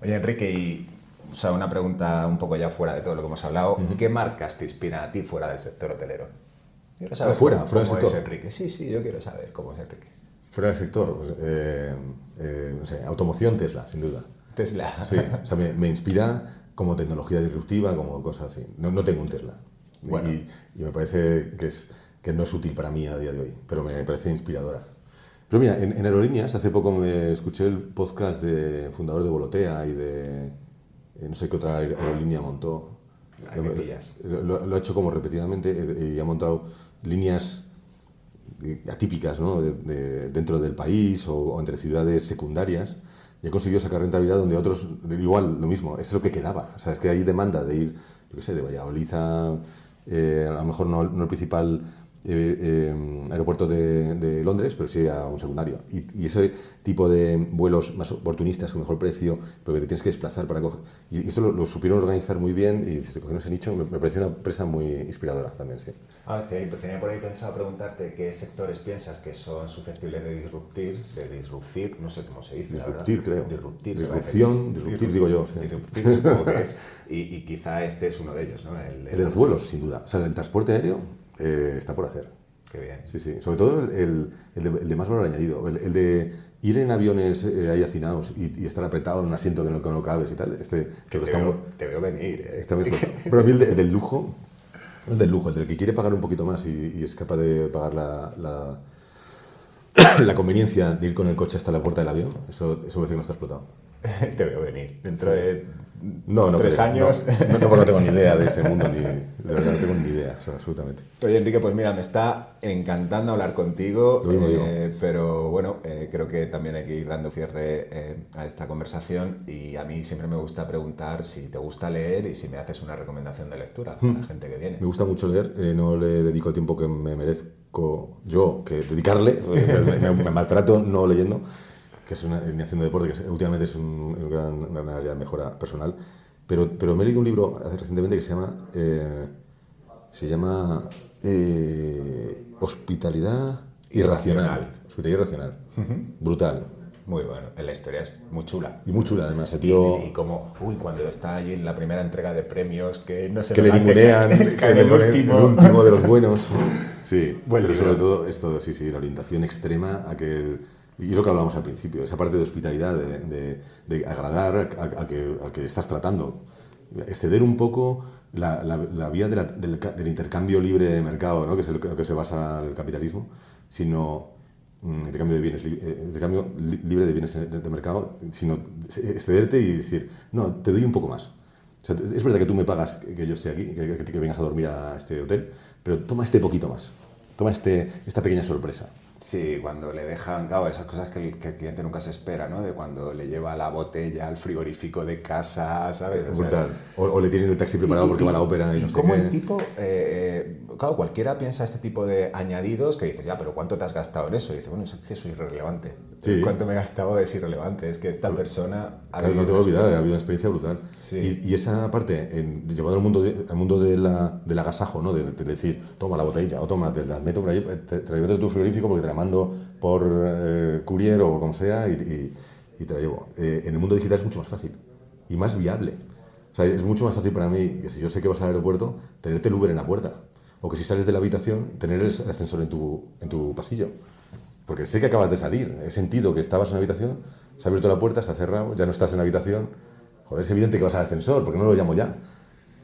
Oye, Enrique, o sea, una pregunta un poco ya fuera de todo lo que hemos hablado. ¿Qué marcas te inspiran a ti fuera del sector hotelero? Quiero saber fuera del cómo sector. es Enrique. Sí, yo quiero saber cómo es Enrique. Fuera del sector, pues, no sé, automoción, Tesla, sin duda. Tesla. Sí, o sea, me inspira como tecnología disruptiva, como cosas así. No tengo un Tesla. Bueno. Y me parece que no es útil para mí a día de hoy, pero me parece inspiradora. Pero mira, en aerolíneas, hace poco me escuché el podcast del fundador de Volotea y de no sé qué otra aerolínea montó. Ahí me pillas. Lo ha hecho como repetidamente y ha montado líneas atípicas, ¿no? Dentro del país o entre ciudades secundarias, y ha conseguido sacar rentabilidad donde otros, igual lo mismo, es lo que quedaba. O sea, es que hay demanda de ir yo qué sé, de Valladolid a lo mejor no el principal aeropuerto de Londres, pero sí a un secundario. Y ese tipo de vuelos más oportunistas, con mejor precio, pero que te tienes que desplazar para coger. Y esto lo supieron organizar muy bien y se cogieron ese nicho. Me pareció una empresa muy inspiradora también, sí. Tenía por ahí pensado preguntarte qué sectores piensas que son susceptibles de disruptir, no sé cómo se dice. Disruptir, creo. Disrupción, digo yo. Sí. Disruptir, supongo que es. Y quizá este es uno de ellos, ¿no? El de los vuelos, sin duda. O sea, el transporte aéreo está por hacer. Qué bien. Sí, sí. Sobre todo el de más valor añadido. El de ir en aviones ahí hacinados y estar apretado en un asiento que no cabes y tal. Te veo venir. Pero a mí el del lujo, el del que quiere pagar un poquito más y es capaz de pagar la conveniencia de ir con el coche hasta la puerta del avión, eso me parece que no está explotado. Te veo venir. Dentro de 3 creo, años. No tengo ni idea de ese mundo, de verdad no tengo ni idea, o sea, absolutamente. Oye, Enrique, pues mira, me está encantando hablar contigo, Lo mismo digo. pero bueno, creo que también hay que ir dando cierre a esta conversación y a mí siempre me gusta preguntar si te gusta leer y si me haces una recomendación de lectura a la gente que viene. Me gusta mucho leer, no le dedico el tiempo que me merezco yo que dedicarle, me maltrato no leyendo, que es ni haciendo deporte, que últimamente es una gran área de mejora personal, pero me he leído un libro recientemente que se llama Hospitalidad Irracional. Hospitalidad Irracional. Brutal. Muy bueno, la historia es muy chula. Y muy chula, además. El tío... Y como, cuando está allí en la primera entrega de premios, que no se que le ningunean, que en el último de los buenos. Sí, bueno, pero sobre todo esto, sí, la orientación extrema a que... Y es lo que hablábamos al principio, esa parte de hospitalidad, de agradar al que estás tratando. Exceder un poco la vía del intercambio libre de mercado, ¿no? Que es lo que se basa el capitalismo, sino intercambio libre de bienes de mercado, sino excederte y decir, no, te doy un poco más. O sea, es verdad que tú me pagas que yo esté aquí, que vengas a dormir a este hotel, pero toma este poquito más, toma esta pequeña sorpresa. Sí, cuando le dejan, claro, esas cosas que el cliente nunca se espera, ¿no? De cuando le lleva la botella al frigorífico de casa, ¿sabes? O sea, brutal. O le tienen el taxi preparado porque va a la ópera y no sé como qué. el tipo, claro, cualquiera piensa este tipo de añadidos que dices, ya, pero ¿cuánto te has gastado en eso? Y dices, bueno, es que eso es irrelevante. Sí. ¿Cuánto me he gastado? Es irrelevante. Es que esta persona... Claro, no te voy a olvidar, ha habido una experiencia brutal. Sí. Y esa parte, llevado al mundo del agasajo, ¿no? De decir, toma la botella, o toma, te la meto por ahí, te la llevo de tu frigorífico porque te la mando por courier o como sea y te la llevo. En el mundo digital es mucho más fácil y más viable. O sea, es mucho más fácil para mí que si yo sé que vas al aeropuerto, tenerte el Uber en la puerta. O que si sales de la habitación, tener el ascensor en tu pasillo. Porque sé que acabas de salir. He sentido que estabas en la habitación, se ha abierto la puerta, se ha cerrado, ya no estás en la habitación. Joder, es evidente que vas al ascensor, porque no lo llamo ya.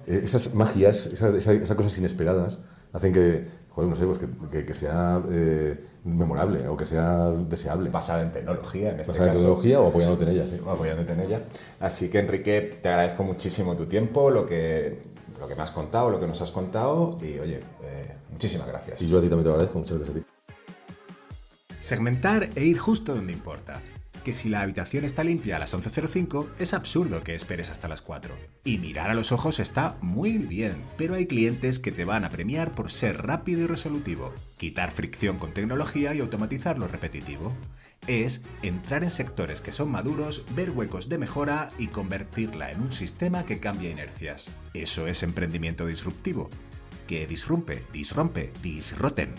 Esas magias, esas cosas inesperadas, hacen que, joder, no sé, pues que sea memorable o que sea deseable. Basada en tecnología, en este Basada en caso. tecnología o apoyándote en ella, sí. Apoyándote en ella. Así que, Enrique, te agradezco muchísimo tu tiempo, lo que me has contado, lo que nos has contado y, oye, muchísimas gracias. Y yo a ti también te agradezco, muchas gracias a ti. Segmentar e ir justo donde importa. Que si la habitación está limpia a las 11:05, es absurdo que esperes hasta las 4. Y mirar a los ojos está muy bien, pero hay clientes que te van a premiar por ser rápido y resolutivo. Quitar fricción con tecnología y automatizar lo repetitivo. Es entrar en sectores que son maduros, ver huecos de mejora y convertirla en un sistema que cambia inercias. Eso es emprendimiento disruptivo. Que disrumpe, disrompe, disroten.